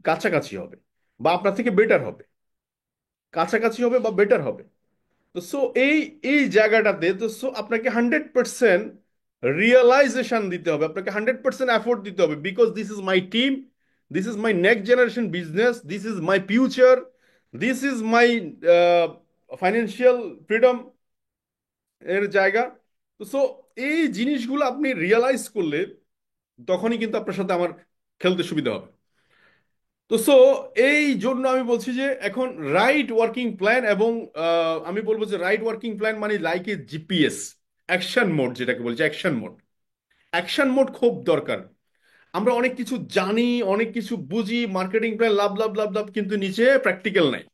কাছাকাছি হবে, বা আপনার থেকে বেটার হবে, কাছাকাছি হবে বা বেটার হবে। তো সো এই এই জায়গাটাতে তো সো আপনাকে 100% রিয়েলাইজেশন দিতে হবে, আপনাকে 100% এফোর্ট দিতে হবে, because this is my team, this is my next generation business, this is my future, this is my financial freedom এর জায়গা। তো সো এই জিনিসগুলো আপনি রিয়েলাইজ করলে তখনই কিন্তু আপনার সাথে আমার খেলতে সুবিধা হবে। তো সো এই জন্য আমি বলছি যে এখন রাইট ওয়ার্কিং প্ল্যান, এবং আমি বলবো যে রাইট ওয়ার্কিং প্ল্যান মানে like a GPS, action mode যেটাকে বলছে, অ্যাকশন মোড। অ্যাকশন মোড খুব দরকার। আমরা অনেক কিছু জানি, অনেক কিছু বুঝি, মার্কেটিং প্ল্যান লাভ লাভ লাভ লাভ, কিন্তু নিচে প্র্যাকটিক্যাল নাই।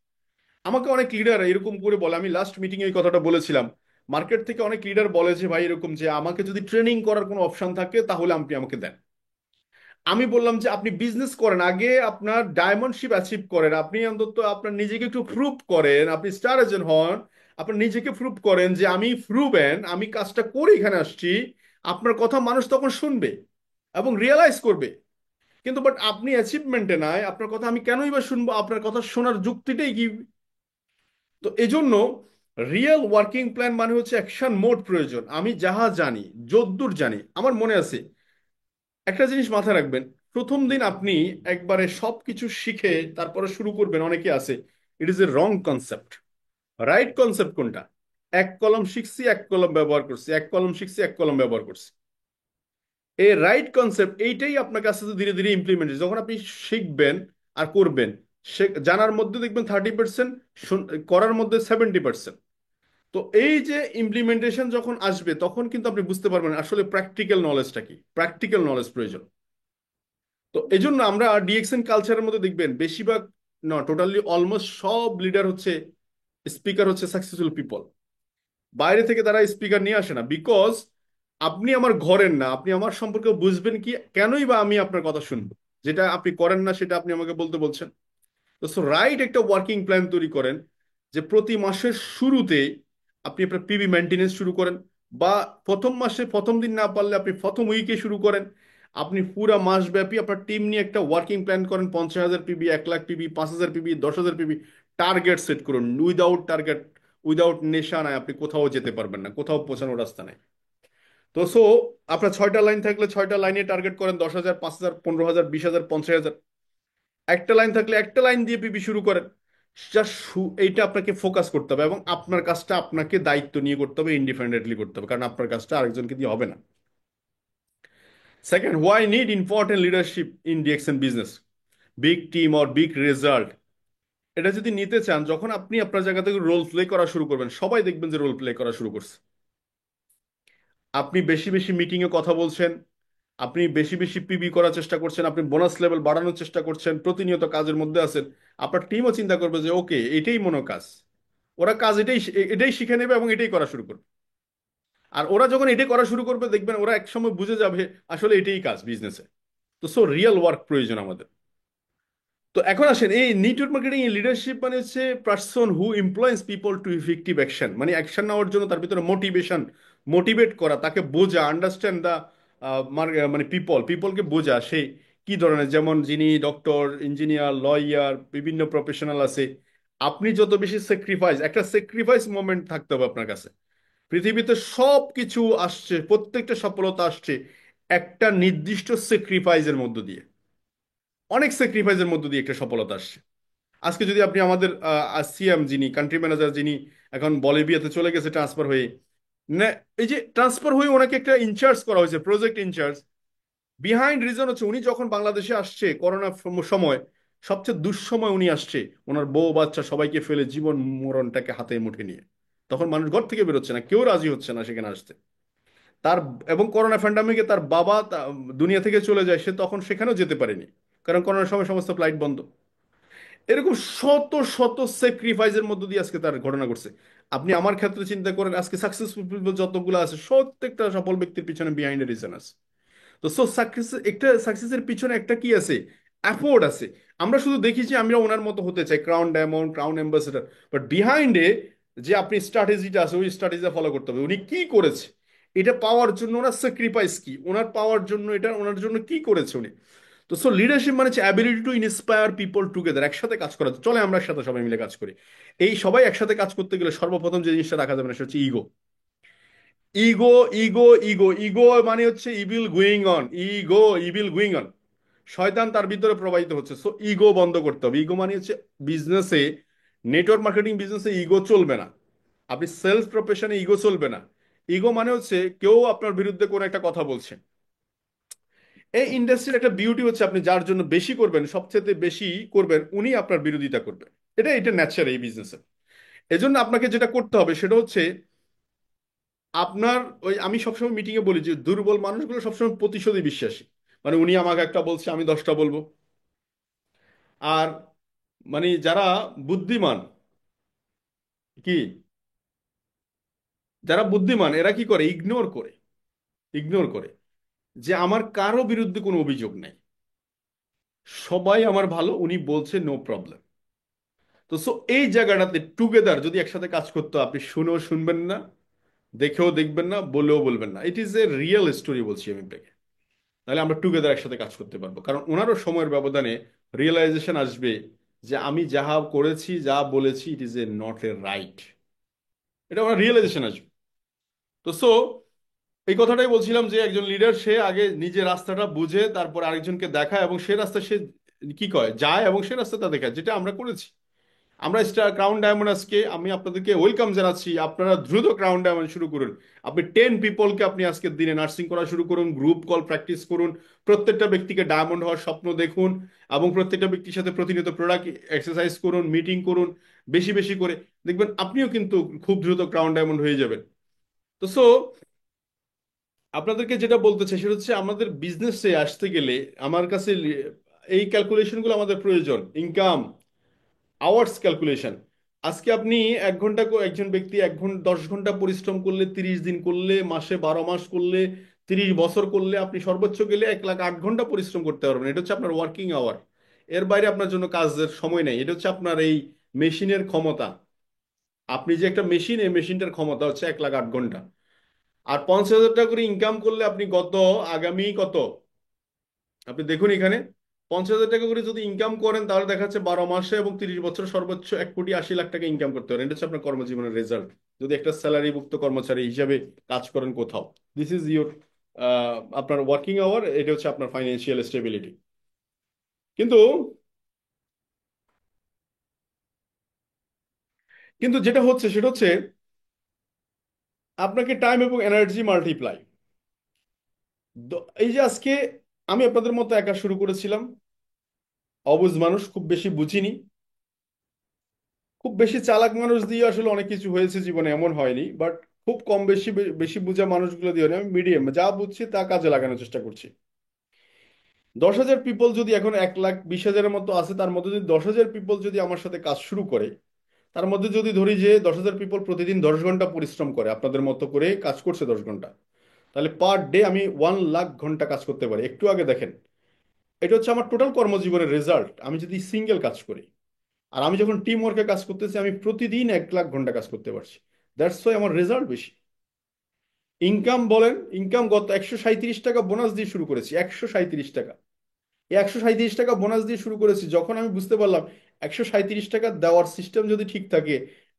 আমাকে অনেক লিডার এরকম করে বলে, আমি লাস্ট মিটিং এই কথাটা বলেছিলাম, মার্কেট থেকে অনেক লিডার বলে যে ভাই এরকম, যে আমাকে যদি ট্রেনিং করার কোনো অপশন থাকে তাহলে আপনি আমাকে দেন। আমি বললাম যে আপনি বিজনেস করেন, আগে আপনার ডায়মন্ডশিপ অ্যাচিভ করেন, আপনি অন্তত আপনার নিজেকে একটু প্রুভ করেন, আপনি স্টার এজেন্ট হন, আপনার নিজেকে প্রুভ করেন যে আমি প্রুভেন, আমি কাজটা করে এখানে আসছি। আপনার কথা মানুষ তখন শুনবে এবং রিয়েলাইজ করবে। কিন্তু বাট আপনি অ্যাচিভমেন্টে নাই, আপনার কথা আমি কেনই বা শুনবো? আপনার কথা শোনার যুক্তিটাই কি? তো এজন্য রিয়েল ওয়ার্কিং প্ল্যান মানে হচ্ছে অ্যাকশন মোড প্রয়োজন। আমি যাহা জানি, যদ্দূর জানি, আমার মনে আছে, একটা জিনিস মাথায় রাখবেন, প্রথম দিন আপনি একবারে সবকিছু শিখে তারপরে শুরু করবেন, অনেকে আছে, ইট is A wrong concept. Right concept কোনটা? এক কলম শিখছি, এক কলম ব্যবহার করছি, এক কলম শিখছি, এক কলম ব্যবহার করছি। এই রাইট কনসেপ্ট এইটাই আপনার কাছে ধীরে ধীরে ইমপ্লিমেন্ট, যখন আপনি শিখবেন আর করবেন, সে জানার মধ্যে দেখবেন 30%, করার মধ্যে 70%। তো এই যে ইমপ্লিমেন্টেশন যখন আসবে তখন কিন্তু আপনি বুঝতে পারবেন আসলে প্র্যাকটিক্যাল নলেজটা কি, প্র্যাকটিক্যাল নলেজ প্রয়োজন। তো এই জন্য আমরা ডিএক্সএন কালচারের মধ্যে দেখবেন বেশিরভাগ, না টোটালি অলমোস্ট সব লিডার হচ্ছে, স্পিকার হচ্ছে সাকসেসফুল পিপল। বাইরে থেকে তারা স্পিকার নিয়ে আসে না, বিকজ আপনি আমার ঘরের না, আপনি আমার সম্পর্কে বুঝবেন কি, কেনই বা আমি আপনার কথা শুনবো? যেটা আপনি করেন না সেটা আপনি আমাকে বলতে বলছেন। তো সো রাইট একটা ওয়ার্কিং প্ল্যান তৈরি করেন, যে প্রতি মাসের শুরুতে আপনি আপনার পিবি মেনটেনেন্স শুরু করেন, বা প্রথম মাসে প্রথম দিন না পারলে আপনি প্রথম উইকে শুরু করেন। আপনি পুরো মাস ব্যাপী আপনার টিম নিয়ে একটা ওয়ার্কিং প্ল্যান করেন, 50,000 PB, 1 lakh PB, 5,000 PB, 10,000 PB. Target set করুন, উইদাউট টার্গেট, উইদাউট নেশা নাই আপনি কোথাও যেতে পারবেন না, কোথাও পৌঁছানোর রাস্তা নাই। তো সো আপনার 6টা লাইন থাকলে 6টা লাইনে টার্গেট করেন, 10,000, 5,000, 15,000, 20,000, 50,000। একটা লাইন থাকলে একটা লাইন দিয়ে পিপি শুরু করেন। জাস্ট এইটা আপনাকে ফোকাস করতে হবে, এবং আপনার কাজটা আপনাকে দায়িত্ব নিয়ে করতে হবে, ইন্ডিপেন্ডেন্টলি করতে হবে, কারণ আপনার কাজটা আরেকজনকে দিয়ে হবে না। Second, why need important leadership in DXN business, big team or big result. এটা যদি নিতে চান, যখন আপনি আপনার জায়গা থেকে রোল প্লে করা শুরু করবেন, সবাই দেখবেন যে রোল প্লে করা শুরু করছে। আপনি বেশি বেশি মিটিং এ কথা বলছেন, আপনি বেশি বেশি পিবি করার চেষ্টা করছেন, আপনি বোনাস লেভেল বাড়ানোর চেষ্টা করছেন, প্রতিনিয়ত কাজের মধ্যে আছেন, আপনার টিমও চিন্তা করবে যে ওকে এটাই মনো কাজ, ওরা কাজ এটাই এটাই শিখে নেবে এবং এটাই করা শুরু করবে। আর ওরা যখন এটাই করা শুরু করবে দেখবেন ওরা একসময় বুঝে যাবে আসলে এটাই কাজ বিজনেসে। তো সো রিয়েল ওয়ার্ক প্রয়োজন আমাদের। তো এখন আসেন এই নেটওয়ার্ক মার্কেটিং লিডারশিপ মানে হচ্ছে person who employs people to effective action, মানে অ্যাকশন নেওয়ার জন্য তার ভিতরে মোটিভেশন, মোটিভেট করা, তাকে বোঝা, আন্ডারস্ট্যান্ড দা মানে পিপলকে বোঝা সে কি ধরনের, যেমন যিনি ডক্টর, ইঞ্জিনিয়ার, লয়ার, বিভিন্ন প্রফেশনাল আছে। আপনি যত বেশি স্যাক্রিফাইস, একটা স্যাক্রিফাইস মোমেন্ট থাকতে হবে আপনার কাছে। পৃথিবীতে সব কিছু আসছে, প্রত্যেকটা সফলতা আসছে একটা নির্দিষ্ট স্যাক্রিফাইসের মধ্য দিয়ে, অনেক স্যাক্রিফাইসের মধ্য দিয়ে একটা সফলতা আসছে। আজকে যদি আপনি আমাদের সিএম যিনি কান্ট্রি ম্যানেজার, যিনি এখন বলিভিয়াতে চলে গেছে ট্রান্সফার হয়ে, না, এই যে ট্রান্সফার হয়ে ওনাকে একটা ইনচার্জ করা হয়েছে, প্রজেক্ট ইনচার্জ। বিহাইন্ড রিজন হচ্ছে উনি যখন বাংলাদেশে আসছে করোনা সময়, সবচেয়ে দুঃসময় উনি আসছে ওনার বউ বাচ্চা সবাইকে ফেলে জীবন মরণটাকে হাতে মুঠে নিয়ে। তখন মানুষ ঘর থেকে বেরোচ্ছে না, কেউ রাজি হচ্ছে না সেখানে আসতে। তার এবং করোনা প্যান্ডামিকে তার বাবা দুনিয়া থেকে চলে যায়, সে তখন সেখানেও যেতে পারেনি, কারণ করোনার সময় সমস্ত ফ্লাইট বন্ধ। এরকম শত শত স্যাক্রিফাইসের মধ্য দিয়ে আজকে তার ঘটনা ঘটছে। আপনি আমার ক্ষেত্রে চিন্তা করেন, আজকে সাকসেসফুল পিপল যতগুলো আছে প্রত্যেকটা সফল ব্যক্তির পিছনে বিহাইন্ড এ রিজন আছে। তো সো সাকসেস, একটা সাকসেসের পিছনে একটা কি আছে, অ্যাফোর্ড আছে। আমরা শুধু দেখি যে আমরা ওনার মতো হতে চাই, crown diamond, crown ambassador, but বিহাইন্ডে যে আপনি স্ট্র্যাটেজিটা আছে ওই স্ট্র্যাটেজিটা ফলো করতে হবে। উনি কি করেছে এটা পাওয়ার জন্য, ওনার স্যাক্রিফাইস কি, ওনার পাওয়ার জন্য এটা ওনার জন্য কি করেছে উনি। তো সো লিডারশিপ মানে হচ্ছে ability to inspire people together, একসাথে কাজ করা। চলে আমরা একসাথে সবাই মিলে কাজ করি। এই সবাই একসাথে কাজ করতে গেলে সর্বপ্রথম যে জিনিসটা রাখা যাবে না সেটা হচ্ছে ego. Ego, ego, ego, ego মানে হচ্ছে evil going on, ego, evil going on, শয়তান তার ভিতরে প্রবাহিত হচ্ছে। সো ইগো বন্ধ করতে হবে। ইগো মানে হচ্ছে বিজনেসে, নেটওয়ার্ক মার্কেটিং বিজনেসে ইগো চলবে না। আপনি সেলস প্রফেশনে ইগো চলবে না। ইগো মানে হচ্ছে কেউ আপনার বিরুদ্ধে কোনো একটা কথা বলছে। এই ইন্ডাস্ট্রির একটা বিউটি হচ্ছে আপনি যার জন্য বেশি করবেন, সবচেয়ে বেশি করবেন, উনি আপনার বিরোধিতা করবেন। এটা ন্যাচার এই বিজনেসে। এজন্য আপনাকে যেটা করতে হবে সেটা হচ্ছে আপনার ওই, আমি সবসময় মিটিং এ বলি যে দুর্বল মানুষগুলো সবসময় প্রতিশোধী বিশ্বাসী। মানে উনি আমাকে একটা বলছে আমি 10টা বলবো। আর মানে যারা বুদ্ধিমান, কি, যারা বুদ্ধিমান এরা কি করে, ইগনোর করে, ইগনোর করে যে আমার কারো বিরুদ্ধে কোনো অভিযোগ নেই, সবাই আমার ভালো, উনি বলছে নো প্রবলেম। তো সো এই জায়গাটাতে টুগেদার যদি একসাথে কাজ করতে হয়, আপনি শুনেও শুনবেন না, দেখেও দেখবেন না, বলেও বলবেন না। ইট ইজ এ রিয়েল স্টোরি বলছি আমি আপনাকে। তাহলে আমরা টুগেদার একসাথে কাজ করতে পারবো, কারণ ওনারও সময়ের ব্যবধানে রিয়েলাইজেশন আসবে যে আমি যাহা করেছি, যা বলেছি, ইট is A not a right. এটা ওনার রিয়েলাইজেশন আসবে। তো সো এই কথাটাই বলছিলাম যে একজন লিডার সে আগে নিজে রাস্তাটা বুঝে তারপর আরেকজনকে দেখায় এবং সে রাস্তা সে কি কয় যায় এবং সে রাস্তাটা দেখায়, যেটা আমরা করেছি। আমরা স্টার ক্রাউন ডায়মন্ড, আজকে আমি আপনাদেরকে ওয়েলকাম জানাচ্ছি। আপনারা দ্রুত ক্রাউন ডায়মন্ড শুরু করুন। আপনি 10 পিপলকে আপনি আজকের দিনে নার্সিং করা শুরু করুন, গ্রুপ কল প্র্যাকটিস করুন, প্রত্যেকটা ব্যক্তিকে ডায়মন্ড হওয়ার স্বপ্ন দেখুন, এবং প্রত্যেকটা ব্যক্তির সাথে প্রতিনিয়ত প্রোডাক্ট এক্সারসাইজ করুন, মিটিং করুন বেশি বেশি করে। দেখবেন আপনিও কিন্তু খুব দ্রুত ক্রাউন ডায়মন্ড হয়ে যাবেন। তো সো আপনাদেরকে যেটা বলতে চাই সেটা হচ্ছে আমাদের বিজনেসে আসতে গেলে আমার কাছে এই ক্যালকুলেশনগুলো আমাদের প্রয়োজন। Income, hours calculation. আজকে আপনি 1 ঘন্টা একজন ব্যক্তি 1 ঘন্টা 10 ঘন্টা পরিশ্রম করলে, 30 দিন করলে, মাসে 12 মাস করলে, 30 বছর করলে আপনি সর্বোচ্চ গেলে 1,08 ঘন্টা পরিশ্রম করতে পারবেন। এটা হচ্ছে আপনার ওয়ার্কিং আওয়ার। এর বাইরে আপনার জন্য কাজের সময় নেই। এটা হচ্ছে আপনার এই মেশিনের ক্ষমতা। আপনি যে একটা মেশিন, এই মেশিনটার ক্ষমতা হচ্ছে 1,08 ঘন্টা। আর 50,000 টাকা করে ইনকাম করলে আপনি আগামী কত, আপনি দেখুন এখানে 50,000 টাকা করে যদি ইনকাম করেন তাহলে দেখা যাচ্ছে 12 মাসে এবং 30 বছর সর্বোচ্চ 1,80,00,000 টাকা ইনকাম করতে পারেন। এটা হচ্ছে আপনার কর্মজীবনের রেজাল্ট যদি একটা স্যালারিভুক্ত কর্মচারী হিসাবে কাজ করেন কোথাও। দিস ইজ ইউর আপনার ওয়ার্কিং আওয়ার, এটা হচ্ছে আপনার ফাইন্যান্সিয়াল স্টেবিলিটি। কিন্তু কিন্তু যেটা হচ্ছে সেটা হচ্ছে আপনাকে টাইম এবং এনার্জি মাল্টিপ্লাই। এই যে আজকে আমি আপনাদের মতো একা শুরু করেছিলাম, অবুঝ মানুষ, খুব বেশি বুঝিনি, খুব বেশি চালাক মানুষ দিয়ে আসলে অনেক কিছু হয়েছে জীবনে এমন হয়নি, বাট খুব কম বেশি বেশি বোঝা মানুষগুলো দিয়ে না, আমি মিডিয়াম যা বুঝছি তা কাজে লাগানোর চেষ্টা করছি। 10,000 পিপল যদি এখন 1,20,000-এর মতো আছে, তার মধ্যে যদি 10,000 পিপল যদি আমার সাথে কাজ শুরু করে, তার মধ্যে যদি ধরি যে 10,000 পিপল প্রতিদিন 10 ঘন্টা পরিশ্রম করে, আপনাদের মতো করে কাজ করছে 10 ঘন্টা, তাহলে পার ডে আমি 1,00,000 ঘন্টা কাজ করতে পারি। একটু আগে দেখেন, এটা হচ্ছে আমার টোটাল কর্মজীবনের রেজাল্ট আমি যদি সিঙ্গেল কাজ করি। আর আমি যখন টিম ওয়ার্কে কাজ করতেছি আমি প্রতিদিন 1,00,000 ঘন্টা কাজ করতে পারছি। দ্যাটস ওয়াই আমার রেজাল্ট বেশি। ইনকাম বলেন, ইনকাম গত 137 টাকা বোনাস দিয়ে শুরু করেছি, 137 টাকা। এই 137 টাকা বোনাস দিয়ে শুরু করেছি, যখন আমি বুঝতে পারলাম 137 টাকা দেওয়ার সিস্টেম যদি ঠিক থাকে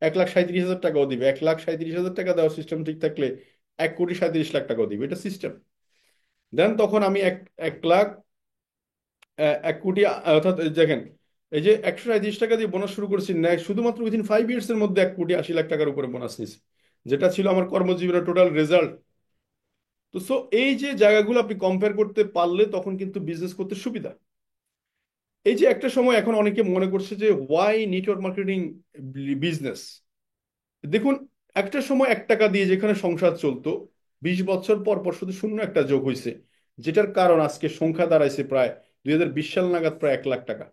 1,37,000 টাকাও দিবে, 1,37,000 টাকা দেওয়ার সিস্টেম ঠিক থাকলে 1,37,00,000 টাকাও দিবে, এটা সিস্টেম। দেন তখন আমি এক লাখ 1 কোটি অর্থাৎ এই দেখেন, এই যে 137 টাকা দিয়ে বোনাস শুরু করেছি, শুধুমাত্র উইথিন 5 ইয়ার্স এর মধ্যে 1,80,00,000 টাকার উপরে বোনাস নিয়েছি, যেটা ছিল আমার কর্মজীবনের টোটাল রেজাল্ট। তো সো এই যে জায়গাগুলো আপনি কম্পেয়ার করতে পারলে তখন কিন্তু বিজনেস করতে সুবিধা। এই যে একটা সময় এখন অনেকে মনে করছে যে ওয়াই নেটওয়ার্ক মার্কেটিং বিজনেস, দেখুন, একটা সময় 1 টাকা দিয়ে যেখানে সংসার চলতো, 20 বছর পর পর শুধু শূন্য একটা যোগ হয়েছে, যেটার কারণ আজকে সংখ্যা দাঁড়াইছে প্রায় 2020 সাল নাগাদ প্রায় 1,00,000 টাকা।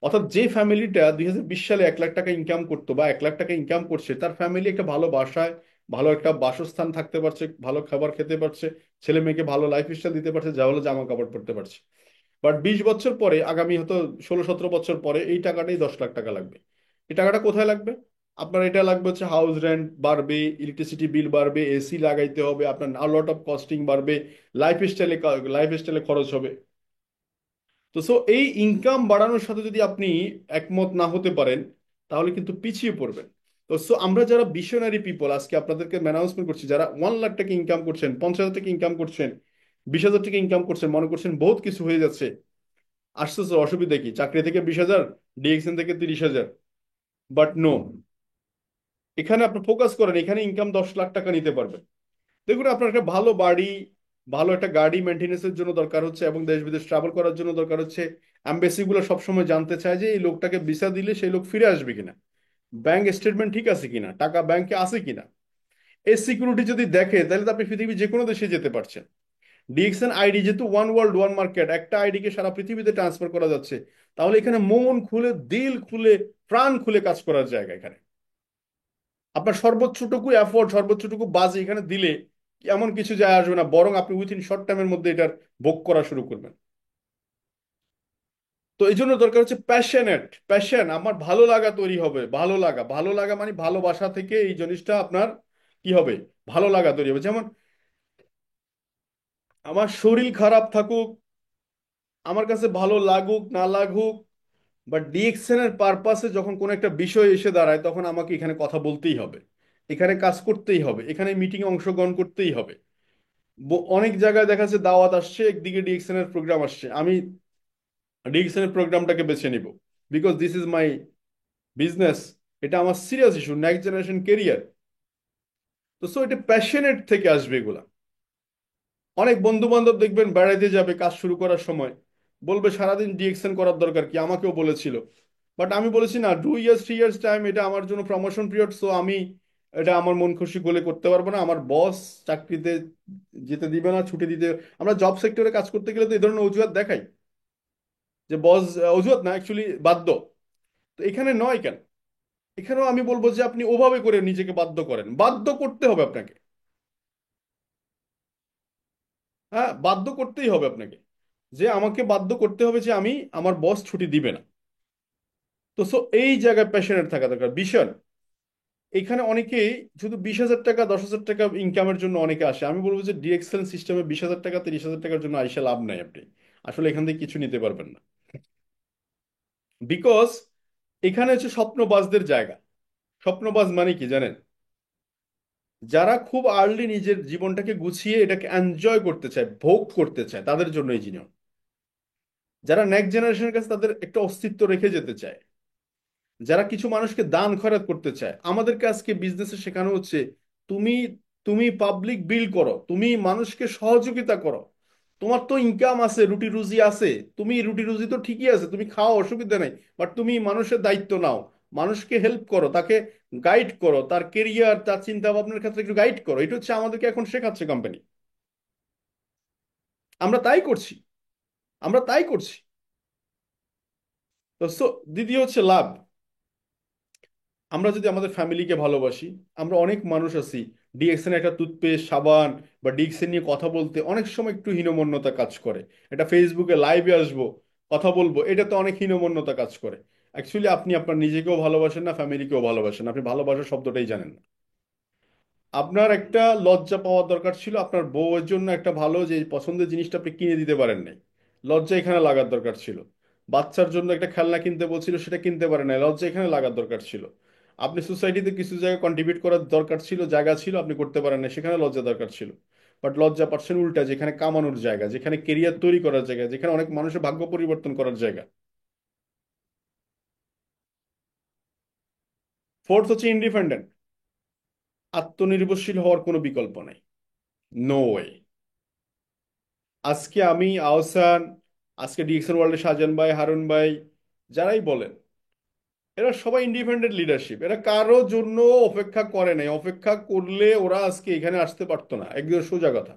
অর্থাৎ যে ফ্যামিলিটা 2020 সালে 1,00,000 টাকা ইনকাম করতো বা 1,00,000 টাকা ইনকাম করছে, তার ফ্যামিলি একটা ভালো বাসায়, ভালো একটা বাসস্থান থাকতে পারছে, ভালো খাবার খেতে পারছে, ছেলে মেয়েকে ভালো লাইফ স্টাইল দিতে পারছে, যা হলো জামা কাপড় পরতে পারছে। বাট 20 বছর পরে, আগামী হয়তো 16-17 বছর পরে, এই টাকাটাই 10,00,000 টাকা লাগবে। এই টাকাটা কোথায় লাগবে? আপনার এটা লাগবে হচ্ছে হাউস রেন্ট বাড়বে, ইলেকট্রিসিটি বিল বাড়বে, এসি লাগাইতে হবে, আপনার লট অফ কস্টিং বাড়বে, লাইফ স্টাইলে খরচ হবে। তো সো এই ইনকাম বাড়ানোর সাথে যদি আপনি একমত না হতে পারেন, তাহলে কিন্তু পিছিয়ে পড়বেন। তো সো আমরা যারা ভিশনারি পিপল, আজকে আপনাদেরকে অ্যানাউন্সমেন্ট করছি, যারা 1,00,000 টাকা ইনকাম করছেন, 50,000 টাকা ইনকাম করছেন, 20,000 টাকা ইনকাম করছেন, মনে করছেন বহুত কিছু হয়ে যাচ্ছে, আসতেছে, অসুবিধা কি? চাকরি থেকে 20,000, ডিএক্সএন থেকে 30,000। বাট নো, এখানে আপনি ফোকাস করেন, এখানে ইনকাম 10,00,000 টাকা নিতে পারবেন। দেখুন, আপনার একটা ভালো বাড়ি, ভালো একটা গাড়ি মেনটেন্যান্সের জন্য দরকার হচ্ছে, এবং দেশ বিদেশ ট্রাভেল করার জন্য দরকার হচ্ছে। এমবাসি গুলো সবসময় জানতে চায় যে এই লোকটাকে ভিসা দিলে সেই লোক ফিরে আসবে কিনা, ব্যাংক স্টেটমেন্ট ঠিক আছে কিনা, টাকা ব্যাংকে আছে কিনা। এই সিকিউরিটি যদি দেখে, তাহলে তো আপনি পৃথিবীর যে কোনো দেশে যেতে পারছেন। ডিএক্সএন আইডি যেহেতু ওয়ান ওয়ার্ল্ড ওয়ান মার্কেট, একটা আইডিকে সারা পৃথিবীতে ট্রান্সফার করা যাচ্ছে, তাহলে এখানে মন খুলে, দিল খুলে, প্রাণ খুলে কাজ করার জায়গা এখানে। আপনার সর্বোচ্চটুকু এফোর্ট, সর্বোচ্চটুকু বাজে এখানে দিলে এমন কিছু যায় আসবে না, বরং আপনি উইথিন শর্ট টাইমের মধ্যে এটার ভোগ করা শুরু করবেন। তো এই জন্য দরকার হচ্ছে প্যাশনেট, প্যাশন, আমার ভালো লাগা তৈরি হবে, ভালো লাগা, ভালো লাগা মানে ভালোবাসা থেকে এই জিনিসটা আপনার কি হবে, ভালো লাগা তৈরি হবে। যেমন আমার শরীর খারাপ থাকুক, আমার কাছে ভালো লাগুক না লাগুক, বাট ডিএকশন এর পারপাসে যখন কোনো একটা বিষয় এসে দাঁড়ায়, তখন আমাকে এখানে কথা বলতেই হবে, এখানে কাজ করতেই হবে, এখানে মিটিং অংশগ্রহণ করতেই হবে। অনেক জায়গায় দেখা যাচ্ছে দাওয়াত আসছে, একদিকে ডিএকশন এর প্রোগ্রাম আসছে, আমি ডিএকশন এর প্রোগ্রামটাকে বেছে নিব, because this is my business, এটা আমার serious issue, next generation career. তো সো এটা প্যাশনেট থেকে আসবে এগুলা। অনেক বন্ধু বান্ধব দেখবেন বেড়াইতে যাবে কাজ শুরু করার সময়, বলবে সারাদিন ডিএকশন করার দরকার কি, আমাকেও বলেছিল। বাট আমি বলেছি না, 2 ইয়ার্স 3 ইয়ার্স টাইম এটা আমার জন্য প্রমোশন পিরিয়ড, সো আমি এটা আমার মন খুশি করলে করতে পারবো না, আমার বস চাকরিতে যেতে দিবে না, ছুটি দিতে। আমরা জব সেক্টরে কাজ করতে গেলে তো এই ধরনের অজুহাত দেখাই, যে বস, অজুহাত না অ্যাকচুয়ালি বাধ্য। তো এখানে নয় কেন? এখানেও আমি বলবো যে আপনি ওভাবে করে নিজেকে বাধ্য করেন, বাধ্য করতে হবে আপনাকে। হ্যাঁ, বাধ্য করতেই হবে আপনাকে, যে আমাকে বাধ্য করতে হবে যে আমি, আমার বস ছুটি দিবে না। তো সো এই জায়গায় প্যাশনেট থাকা দরকার, ভীষণ। এখানে অনেকেই শুধু 20,000 টাকা 10,000 টাকা ইনকামের জন্য অনেকে আসে, আমি বলবো যে ডিএক্সএল সিস্টেমে 20,000 টাকা 30,000 টাকার জন্য আইসা লাভ নাই, আপনি আসলে এখান থেকে কিছু নিতে পারবেন না। বিকজ এখানে হচ্ছে স্বপ্নবাজদের জায়গা। স্বপ্নবাজ মানে কি জানেন? যারা খুব আর্লি নিজের জীবনটাকে গুছিয়ে এটাকে এনজয় করতে চায়, ভোগ করতে চায়, তাদের জন্য এই জিনিস। যারা নেক্সট জেনারেশনের কাছে তাদের একটা অস্তিত্ব রেখে যেতে চায়, যারা কিছু মানুষকে দান খয়রাত করতে চায়, আমাদেরকে আজকে বিজনেসে শেখানো হচ্ছে, তুমি তুমি পাবলিক বিল করো, তুমি মানুষকে সহযোগিতা করো, তোমার তো ইনকাম আছে, রুটি রুজি আছে, তুমি রুটি রুজি তো ঠিকই আছে, তুমি খাও, অসুবিধা নেই, বাট তুমি মানুষের দায়িত্ব নাও, মানুষকে হেল্প করো, তাকে গাইড করো, তার কেরিয়ার, তার চিন্তা ভাবনার ক্ষেত্রে একটু গাইড করো। এটা হচ্ছে আমাদেরকে এখন শেখাচ্ছে কোম্পানি। আমরা তাই করছি, আমরা তাই করছি। তো দ্বিতীয় হচ্ছে লাভ। আমরা যদি আমাদের ফ্যামিলিকে ভালোবাসি, আমরা অনেক মানুষ আছি, ডিএক্সএন একটা টুথপেস্ট, সাবান বা ডিএক্সএন নিয়ে কথা বলতে অনেক সময় একটু হীনমন্যতা কাজ করে। এটা ফেসবুকে লাইভে আসবো, কথা বলবো, এটা তো অনেক হীনমন্যতা কাজ করে। অ্যাকচুয়ালি আপনি আপনার নিজেকেও ভালোবাসেন না, ফ্যামিলিকেও ভালোবাসেন না, আপনি ভালোবাসা শব্দটাই জানেন না। আপনার একটা লজ্জা পাওয়ার দরকার ছিল আপনার বউয়ের জন্য, একটা ভালো যে পছন্দের জিনিসটা আপনি কিনে দিতে পারেন নাই, লজ্জা এখানে লাগার দরকার ছিল। বাচ্চার জন্য একটা খেলনা কিনতে বলছিল, সেটা কিনতে পারেন নাই, লজ্জা এখানে লাগার দরকার ছিল। আপনি সোসাইটিতে কিছু জায়গায় কন্ট্রিবিউট করার দরকার ছিল, জায়গা ছিল, আপনি করতে পারেন না, সেখানে লজ্জা দরকার ছিল। বাট লজ্জা পাচ্ছেন উল্টা, যেখানে কামানোর জায়গা, যেখানে কেরিয়ার তৈরি করার জায়গা, যেখানে অনেক মানুষের ভাগ্য পরিবর্তন করার জায়গা। ফোর্থ হচ্ছে ইন্ডিপেন্ডেন্ট। আত্মনির্ভরশীল হওয়ার কোনো বিকল্প নাই। No way. আজকে আমি, আহসান, আজকে ডিএক্সএল ওয়ার্ল্ডের শাহজাহান ভাই, হারুন ভাই, যারাই বলেন, এরা সবাই ইন্ডিপেন্ডেন্ট লিডারশিপ। এরা কারো জন্য অপেক্ষা করে নাই। অপেক্ষা করলে ওরা আজকে এখানে আসতে পারতো না, একদম সোজা কথা।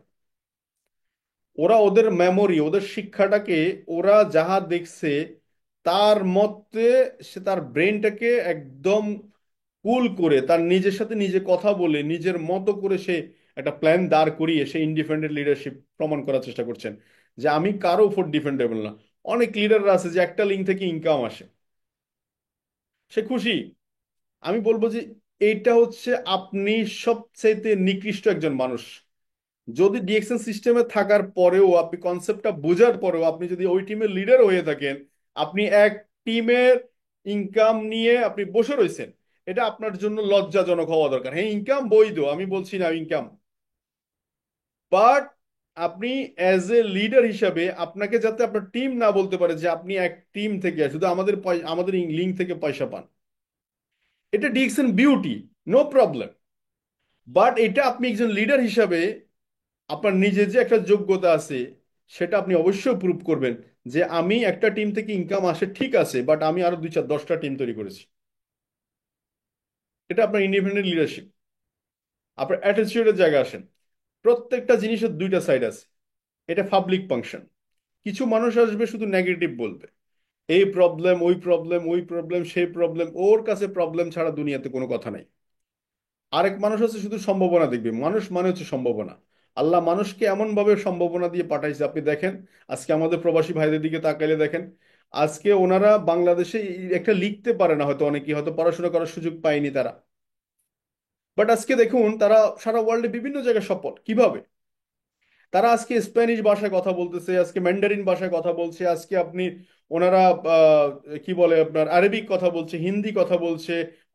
ওরা ওদের মেমোরি, ওদের শিক্ষাটাকে, ওরা যাহা দেখছে তার মতে, সে তার ব্রেনটাকে একদম কুল করে, তার নিজের সাথে নিজে কথা বলে, নিজের মতো করে সে একটা প্ল্যান দাঁড় করিয়ে সে ইন্ডিপেন্ডেন্ট লিডারশিপ প্রমাণ করার চেষ্টা করছেন যে আমি কারো উপর ডিপেন্ডেবল না। অনেক লিডাররা আছে যে একটা লিঙ্ক থেকে ইনকাম আসে, সে খুশি। আমি বলবো যে এইটা হচ্ছে আপনি সবচাইতে নিকৃষ্ট একজন মানুষ। যদি ডিএকশন সিস্টেমে থাকার পরেও, আপনি কনসেপ্টটা বোঝার পরেও আপনি যদি ওই টিমের লিডার হয়ে থাকেন, আপনি এক টিমের ইনকাম নিয়ে আপনি বসে রয়েছেন, এটা আপনার জন্য লজ্জাজনক হওয়া দরকার। হ্যাঁ, ইনকাম বৈধ, আমি বলছি না ইনকাম, বাট আপনি অ্যাজ এ লিডার হিসাবে আপনাকে যাতে আপনার টিম না বলতে পারে যে আপনি এক টিম থেকে শুধু আমাদের লিঙ্ক থেকে পয়সা পান, এটা ডিএকশন বিউটি, নো প্রবলেম। বাট এটা আপনি একজন লিডার হিসাবে আপনার নিজের যে একটা যোগ্যতা আছে, সেটা আপনি অবশ্যই প্রুভ করবেন যে আমি একটা টিম থেকে ইনকাম আসে ঠিক আছে, বাট আমি আরো দুই চার 10টা টিম তৈরি করেছি। এটা আপনার ইন্ডিপেন্ডেন্ট লিডারশিপ। আপনার অ্যাটিটিউডের জায়গা আসেন। প্রত্যেকটা জিনিসের দুইটা সাইড আছে। এটা পাবলিক ফাংশন। কিছু মানুষ আসবে শুধু নেগেটিভ বলবে, এই প্রবলেম, ওই প্রবলেম, ওই প্রবলেম, সেই প্রবলেম, ওর কাছে প্রবলেম ছাড়া দুনিয়াতে কোনো কথা নাই। আরেক মানুষ আছে শুধু সম্ভাবনা দেখবে। মানুষ মানে হচ্ছে সম্ভাবনা। আল্লাহ মানুষকে এমন ভাবে সম্ভাবনা দিয়ে পাঠাইছে, আপনি দেখেন আজকে আমাদের প্রবাসী ভাইদের দিকে তাকাইলে দেখেন, আজকে ওনারা বাংলাদেশে একটা লিখতে পারে না, হয়তো অনেকেই হয়তো পড়াশোনা করার সুযোগ পায়নি তারা, বাট আজকে দেখুন তারা সারা ওয়ার্ল্ডে বিভিন্ন জায়গায় সফল কিভাবে। তারা আজকে স্প্যানিশ ভাষায় কথা বলতেছে, আজকে ম্যান্ডারিন ভাষায় কথা বলছে, আজকে আপনি ওনারা আহ, কি বলে আপনার আরবিক কথা বলছে, হিন্দি কথা বলছে,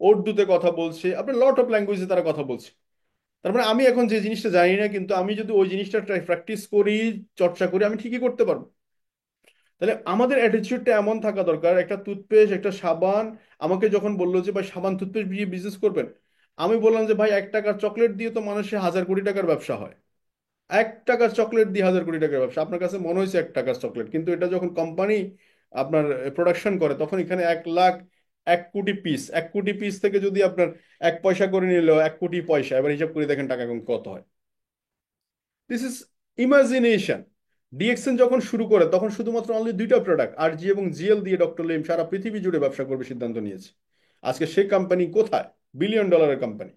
উর্দুতে কথা বলছে, আপনার লট অফ ল্যাঙ্গুয়েজে তারা কথা বলছে। তার মানে আমি এখন যে জিনিসটা জানি না, কিন্তু আমি যদি ওই জিনিসটা প্র্যাকটিস করি, চর্চা করি, আমি ঠিকই করতে পারবো। তাহলে আমাদের অ্যাটিটিউডটা এমন থাকা দরকার। একটা টুথপেস্ট, একটা সাবান, আমাকে যখন বললো যে ভাই সাবান টুথপেস্ট দিয়ে বিজনেস করবেন, আমি বললাম যে ভাই 1 টাকার চকলেট দিয়ে তো মানুষের হাজার কোটি টাকার ব্যবসা হয়। 1 টাকার চকলেট দিয়ে হাজার কোটি টাকার ব্যবসা। আপনার কাছে মনে হয়েছে 1 টাকার চকলেট, কিন্তু এটা যখন কোম্পানি আপনার প্রোডাকশন করে, তখন এখানে 1 লাখ, 1 কোটি পিস, 1 কোটি পিস থেকে যদি আপনার 1 পয়সা করে নিলেও 1 কোটি পয়সা, এবার হিসাব করে দেখেন টাকা কত হয়। This is imagination. ডিএক্সএন যখন শুরু করে তখন শুধুমাত্র অনলি 2টা প্রোডাক্ট, আরজি এবং জিএল দিয়ে ডক্টর লেম সারা পৃথিবী জুড়ে ব্যবসা করবে সিদ্ধান্ত নিয়েছে। আজকে সে কোম্পানি কোথায়? বিলিয়ন ডলারের কোম্পানি।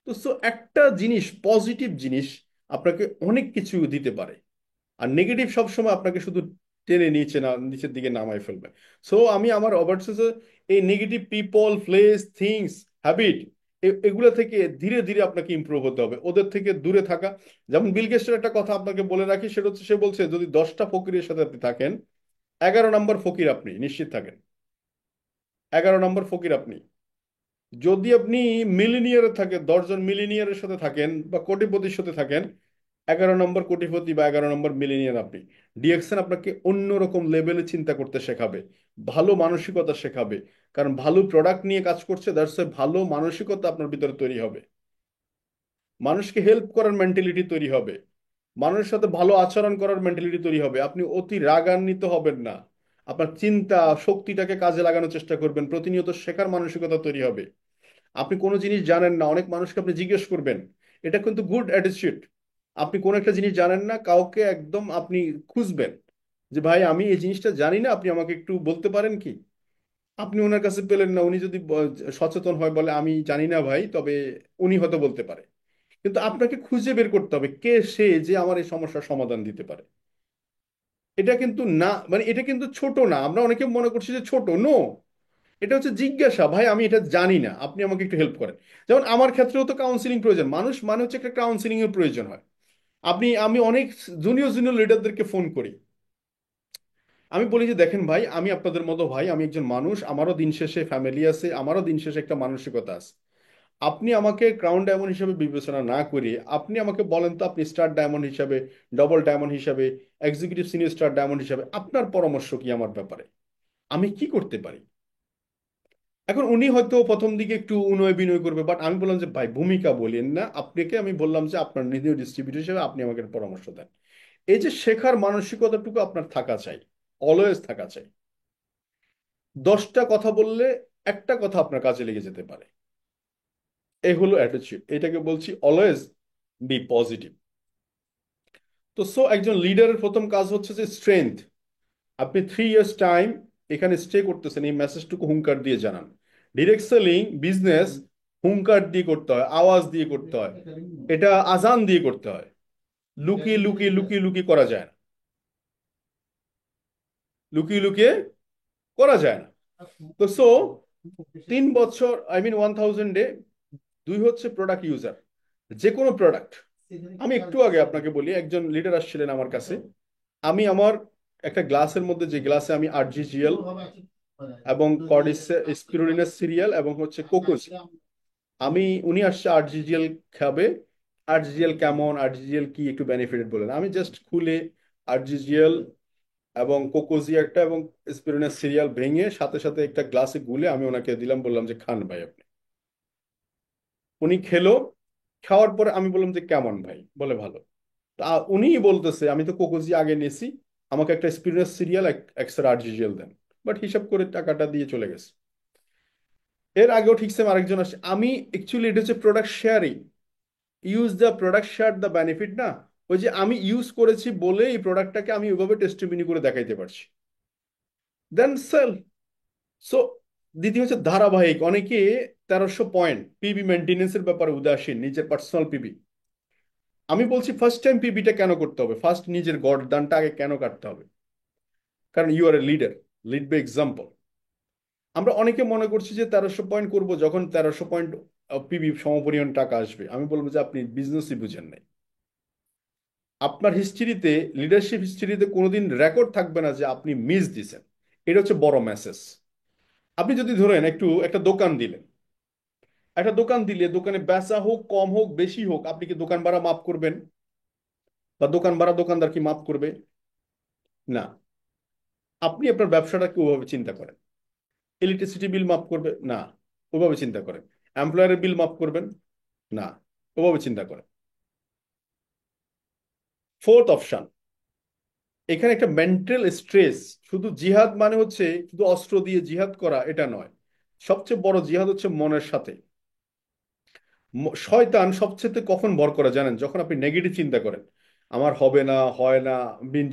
তো একটা জিনিস, পজিটিভ জিনিস আপনাকে অনেক কিছু দিতে পারে, আর নেগেটিভ সবসময় আপনাকে শুধু টেনে নিচে না, নিচের দিকে নামায় ফেলবে। সো আমি আমার অবশ্যই এই negative people, place, things, habit, এগুলো থেকে ধীরে ধীরে আপনাকে ইমপ্রুভ হতে হবে, ওদের থেকে দূরে থাকা। যেমন বিল গেটসের একটা কথা আপনাকে বলে রাখি, সেটা হচ্ছে সে বলছে যদি 10টা ফকিরের সাথে আপনি থাকেন, 11 নম্বর ফকির আপনি, নিশ্চিত থাকেন। 11 নম্বর ফকির আপনি। যদি আপনি মিলিনিয়ারে থাকেন, 10জন মিলিনিয়ারের সাথে থাকেন বা কোটিপতির সাথে থাকেন, 11 নম্বর কোটিপতি বা 11 নম্বর মিলিনিয়ার আপনি। ডিএক্সএন আপনাকে অন্যরকম লেভেলে চিন্তা করতে শেখাবে, ভালো মানসিকতা শেখাবে। কারণ ভালো প্রোডাক্ট নিয়ে কাজ করছে, দ্যাটস এ ভালো মানসিকতা আপনার ভিতরে তৈরি হবে। মানুষকে হেল্প করার মেন্টালিটি তৈরি হবে, মানুষের সাথে ভালো আচরণ করার মেন্টালিটি তৈরি হবে। আপনি অতি রাগান্বিত হবেন না, আপনার চিন্তা শক্তিটাকে কাজে লাগানোর চেষ্টা করবেন, প্রতিনিয়ত শেখার মানসিকতা তৈরি হবে। আপনি কোনো জিনিস জানেন না, অনেক মানুষকে আপনি জিজ্ঞেস করবেন, এটা কিন্তু গুড অ্যাটিটিউড। আপনি কোনো একটা জিনিস জানেন না, কাউকে একদম আপনি খুঁজবেন যে ভাই আমি এই জিনিসটা জানি না, আপনি আমাকে একটু বলতে পারেন কি। আপনি ওনার কাছে পেলেন না, উনি যদি সচেতন হয় বলে আমি জানি না ভাই, তবে উনি হয়তো বলতে পারে। কিন্তু আপনাকে খুঁজে বের করতে হবে কে সে যে আমার এই সমস্যার সমাধান দিতে পারে। এটা কিন্তু না, মানে এটা কিন্তু ছোট না, আমরা অনেকে মনে করছি যে ছোট। নো, এটা হচ্ছে জিজ্ঞাসা, ভাই আমি এটা জানি না, আপনি আমাকে একটু হেল্প করেন। যেমন আমার ক্ষেত্রেও তো কাউন্সিলিং প্রয়োজন, মানুষ মানে হচ্ছে একটা কাউন্সিলিং এর প্রয়োজন হয়। আমি অনেক জুনিয়র জুনিয়র লিডারদেরকে ফোন করি, আমি বলি যে দেখেন ভাই, আমি আপনাদের মতো ভাই, আমি একজন মানুষ, আমারও দিন শেষে ফ্যামিলি আছে, আমারও দিন শেষে একটা মানসিকতা আছে। আপনি আমাকে ক্রাউন ডায়মন্ড হিসেবে বিবেচনা না করে আপনি আমাকে বলেন তো, আপনি স্টার ডায়মন্ড হিসাবে, ডবল ডায়মন্ড হিসাবে, এক্সিকিউটিভ সিনিয়র স্টার ডায়মন্ড হিসাবে আপনার পরামর্শ কি আমার ব্যাপারে, আমি কি করতে পারি। এখন উনি হয়তো প্রথম দিকে একটু উনয় বিনয় করবে, বাট আমি বললাম যে ভাই ভূমিকা বলেন না, আপনাকে আমি বললাম যে আপনার নিজ ডিস্ট্রিবিউটর হিসেবে আপনি আমাকে পরামর্শ দেন। এই যে শেখার মানসিকতাটুকু আপনার থাকা চাই, অলওয়েজ থাকা চাই। 10টা কথা বললে একটা কথা আপনার কাজে লেগে যেতে পারে। এই হলো অ্যাটিটিউড, এটাকে বলছি অলওয়েজ বি পজিটিভ। তো একজন লিডারের প্রথম কাজ হচ্ছে যে স্ট্রেংথ। আপনি 3 ইয়ার্স টাইম এখানে স্টে করতেছেন, এই মেসেজটুকু হুঙ্কার দিয়ে জানান। ডিরেক্ট সেলিং বিজনেস হুঙ্কার দিয়ে করতে হয়, আওয়াজ দিয়ে করতে হয়, এটা আজান দিয়ে করতে হয়। লুকিয়ে লুকিয়ে লুকিয়ে লুকিয়ে করা যায় না, লুকিয়ে লুকিয়ে করা যায় না। তো 3 বছর, আই মিন 1000 ডে, দুই হচ্ছে প্রোডাক্ট ইউজার, যে কোনো প্রোডাক্ট। আমি একটু আগে আপনাকে বলি, একজন লিডার আসছিলেন আমার কাছে, আমি আমার একটা গ্লাসের মধ্যে, যে গ্লাসে আমি আরজিজিএল এবং স্পিরুলিনাস সিরিয়াল এবং হচ্ছে কোকোজ, উনি আসছে আরজিজিএল খাবে। আরজিজিএল কেমন, আরজিজিএল কি, একটু বেনিফিটেড বলেন। আমি জাস্ট খুলে আরজিজিএল এবং কোকোজিয়াটা এবং স্পিরুলিনাস সিরিয়াল ভেঙে সাথে সাথে একটা গ্লাসে গুলে আমি ওনাকে দিলাম, বললাম যে খান ভাই আপনি। উনি খেলো, খাওয়ার পরে আমি বললাম যে কেমন ভাই, বলে ভালো। তা উনিই বলতেছে আমি তো কোকোজি আগে নিয়েছি, আমাকে একটা স্পিরুলিনাস সিরিয়াল এক্সট্রা আরজিজিএল দেন। বাট হিসাব করে টাকাটা দিয়ে চলে গেছে। এর আগেও ঠিক সেম আরেকজন আসে, আমি অ্যাকচুয়ালি এটা হচ্ছে product sharing, use the product share the benefit না। ওই যে আমি ইউজ করেছি বলে এই প্রোডাক্টটাকে আমি ওইভাবে টেস্টিমনি করে দেখাইতে পারছি, দেন সেল। সো দ্বিতীয় হচ্ছে ধারাবাহিক। অনেকে 1300 পয়েন্ট পিবি মেনটেনেন্সের ব্যাপারে উদাসীন, নিজের পার্সোনাল পিবি। আমি বলছি ফার্স্ট টাইম পিবিটা কেন করতে হবে, ফার্স্ট নিজের গর্দানটা আগে কেন কাটতে হবে, কারণ you are a leader, lead by example. আমরা অনেকে মনে করছি যে 1300 পয়েন্ট করব, যখন 1300 পয়েন্ট পিবি সমপরিমাণ টাকা আসবে। আমি বলবো যে আপনি বিজনেসই বুঝেন নাই। আপনার হিস্ট্রিতে, লিডারশিপ হিস্ট্রিতে কোনোদিন রেকর্ড থাকবে না যে আপনি মিস দিছেন। এটা হচ্ছে বড় মেসেজ। আপনি যদি ধরেন একটু একটা দোকান দিলেন, একটা দোকান দিলে দোকানে বেচা হোক কম হোক বেশি হোক, আপনি কি দোকান ভাড়া মাফ করবেন? বা দোকান ভাড়া দোকানদার কি মাফ করবে? না। আপনি আপনার ব্যবসাটাকে ওভাবে চিন্তা করেন। ইলেকট্রিসিটি বিল মাফ করবে না, ওভাবে চিন্তা করেন। এমপ্লয়ারের বিল মাফ করবেন না, ওভাবে চিন্তা করেন। ফোর্থ অপশন, এখানে একটা মেন্টাল স্ট্রেস। শুধু জিহাদ মানে হচ্ছে শুধু অস্ত্র দিয়ে জিহাদ করা, এটা নয়। সবচেয়ে বড় জিহাদ হচ্ছে মনের সাথে। শয়তান সবচেয়ে কখন ভর করে জানেন? যখন আপনি নেগেটিভ চিন্তা করেন, আমার হবে না, হয় না,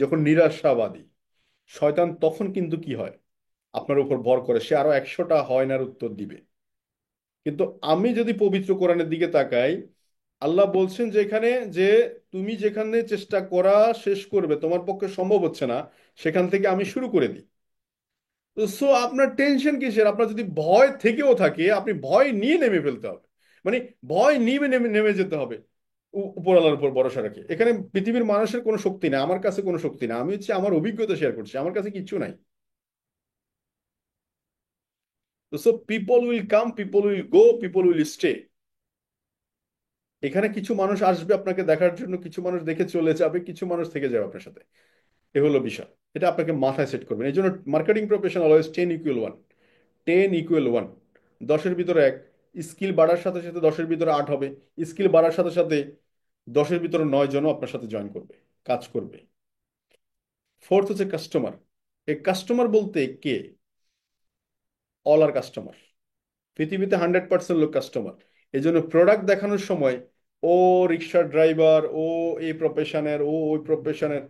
যখন নিরাশাবাদী, শয়তান তখন কিন্তু কি হয়, আপনার উপর ভর করে, সে আরো 100টা হয় নার উত্তর দিবে। কিন্তু আমি যদি পবিত্র কোরআনের দিকে তাকাই, আল্লাহ বলছেন যে এখানে, যে তুমি যেখানে চেষ্টা করা শেষ করবে তোমার পক্ষে সম্ভব হচ্ছে না, সেখান থেকে আমি শুরু করে দিই। তো আপনার টেনশন কিসের? আপনার যদি ভয় থেকেও থাকে, আপনি ভয় নিয়ে নেমে ফেলতে হবে। মানে ভয় নিয়ে নেমে নেমে যেতে হবে উপরওয়ালার উপর ভরসা রাখে। এখানে পৃথিবীর মানুষের কোনো শক্তি নেই, আমার কাছে কোনো শক্তি নেই, আমি হচ্ছে আমার অভিজ্ঞতা শেয়ার করছি, আমার কাছে কিচ্ছু নাই। তো people will come, people will go, people will stay. এখানে কিছু মানুষ আসবে আপনাকে দেখার জন্য, কিছু মানুষ দেখে চলে যাবে, কিছু মানুষ থেকে যাবে আপনার সাথে। এ হলো বিষয়, এটা আপনাকে মাথায় সেট করবেন। এই জন্য মার্কেটিং প্রফেশন অলওয়েজ 10 = 1, 10 = 1। 10-এর ভিতরে 1। স্কিল বাড়ার সাথে সাথে 10-এর ভিতরে 8 হবে। স্কিল বাড়ার সাথে সাথে 10-এর ভিতরে 9 জনও আপনার সাথে জয়েন করবে, কাজ করবে। ফোর্থ হচ্ছে কাস্টমার। এই কাস্টমার বলতে কে? অল আর কাস্টমার। পৃথিবীতে 100% লোক কাস্টমার। এই জন্য প্রোডাক্ট দেখানোর সময় ও রিক্সা ড্রাইভার, ও এই প্রফেশনের, ও ওই প্রফেশনের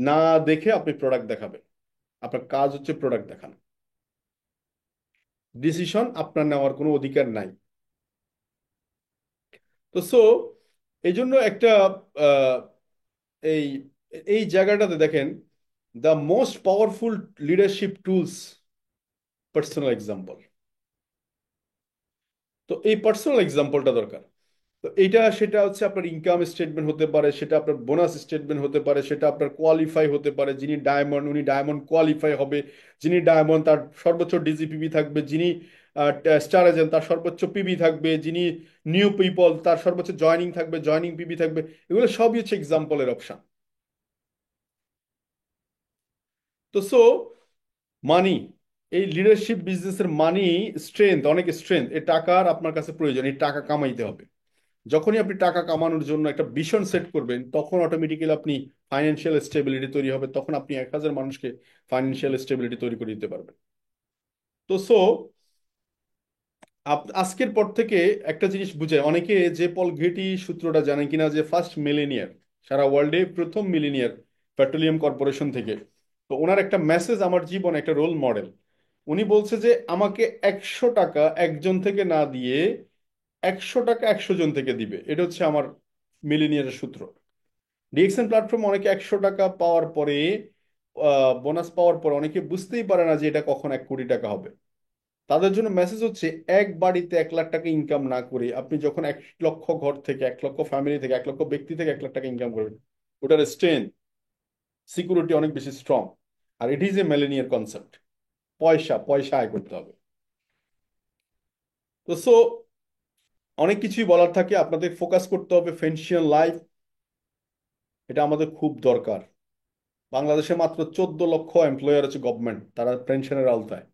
না দেখে আপনি প্রোডাক্ট দেখাবেন। আপনার কাজ হচ্ছে প্রোডাক্ট দেখানো। ডিসিশন আপনার নেওয়ার কোনো অধিকার নাই। তো এই জন্য একটা আহ, এই এই জায়গাটাতে দেখেন, the most powerful leadership tools, personal example. তো এই পার্সোনাল এক্সাম্পলটা দরকার। তো এইটা সেটা হচ্ছে আপনার ইনকাম স্টেটমেন্ট হতে পারে, সেটা আপনার বোনাস স্টেটমেন্ট হতে পারে, সেটা আপনার কোয়ালিফাই হতে পারে। যিনি ডায়মন্ড উনি ডায়মন্ড কোয়ালিফাই হবে, যিনি ডায়মন্ড তার সর্বোচ্চ ডিজিপিবি থাকবে, যিনি স্টার এজেন্ট তার সর্বোচ্চ পিবি থাকবে, যিনি নিউ পিপল তার সর্বোচ্চ জয়নিং থাকবে, জয়নিং পিবি থাকবে। এগুলো সবই হচ্ছে এক্সাম্পলের অপশন। তো মানি, এই লিডারশিপ বিজনেসের মানি, স্ট্রেংথ, অনেক স্ট্রেংথ। এই টাকার আপনার কাছে প্রয়োজন, এই টাকা কামাইতে হবে। যখনই আপনি টাকা কামানোর জন্য একটা ভিশন সেট করবেন, তখন অটোমেটিক্যালি আপনি ফাইন্যান্সিয়াল স্টেবিলিটি তৈরি হবে, তখন আপনি 1,000 মানুষকে ফাইন্যান্সিয়াল স্টেবিলিটি তৈরি করে দিতে পারবেন। তো আজকের পর থেকে একটা জিনিস বুঝে অনেকে, যে পল ঘেটি সূত্রটা জানেন কিনা, যে ফার্স্ট মিলেনিয়ার, সারা ওয়ার্ল্ডে প্রথম মিলেনিয়ার পেট্রোলিয়াম কর্পোরেশন থেকে। তো ওনার একটা মেসেজ আমার জীবনে একটা রোল মডেল। উনি বলছে যে আমাকে 100 টাকা একজন থেকে না দিয়ে 100 টাকা 100 জন থেকে দিবে। এটা হচ্ছে আমার মিলেনিয়ারের সূত্র। ডিএক্সএন প্ল্যাটফর্ম অনেকে 100 টাকা পাওয়ার পরে, বোনাস পাওয়ার পরে অনেকে বুঝতেই পারে না যে এটা কখন 1 কোটি টাকা হবে। তাদের জন্য মেসেজ হচ্ছে, এক বাড়িতে 1 লাখ টাকা ইনকাম না করে আপনি যখন 1 লক্ষ ঘর থেকে, 1 লক্ষ ফ্যামিলি থেকে, 1 লক্ষ ব্যক্তি থেকে 1 লাখ টাকা ইনকাম করবেন, ওটার স্ট্রেংথ, সিকিউরিটি অনেক বেশি স্ট্রং। আর it is a millionaire concept. পয়সা পয়সা আয় করতে হবে। তো অনেক কিছুই বলার থাকে। আপনাদের ফোকাস করতে হবে ফিনান্সিয়াল লাইফ, এটা আমাদের খুব দরকার। বাংলাদেশে মাত্র 14 লক্ষ এমপ্লয়ার আছে গভর্নমেন্ট, তারা পেনশনের আওতায়।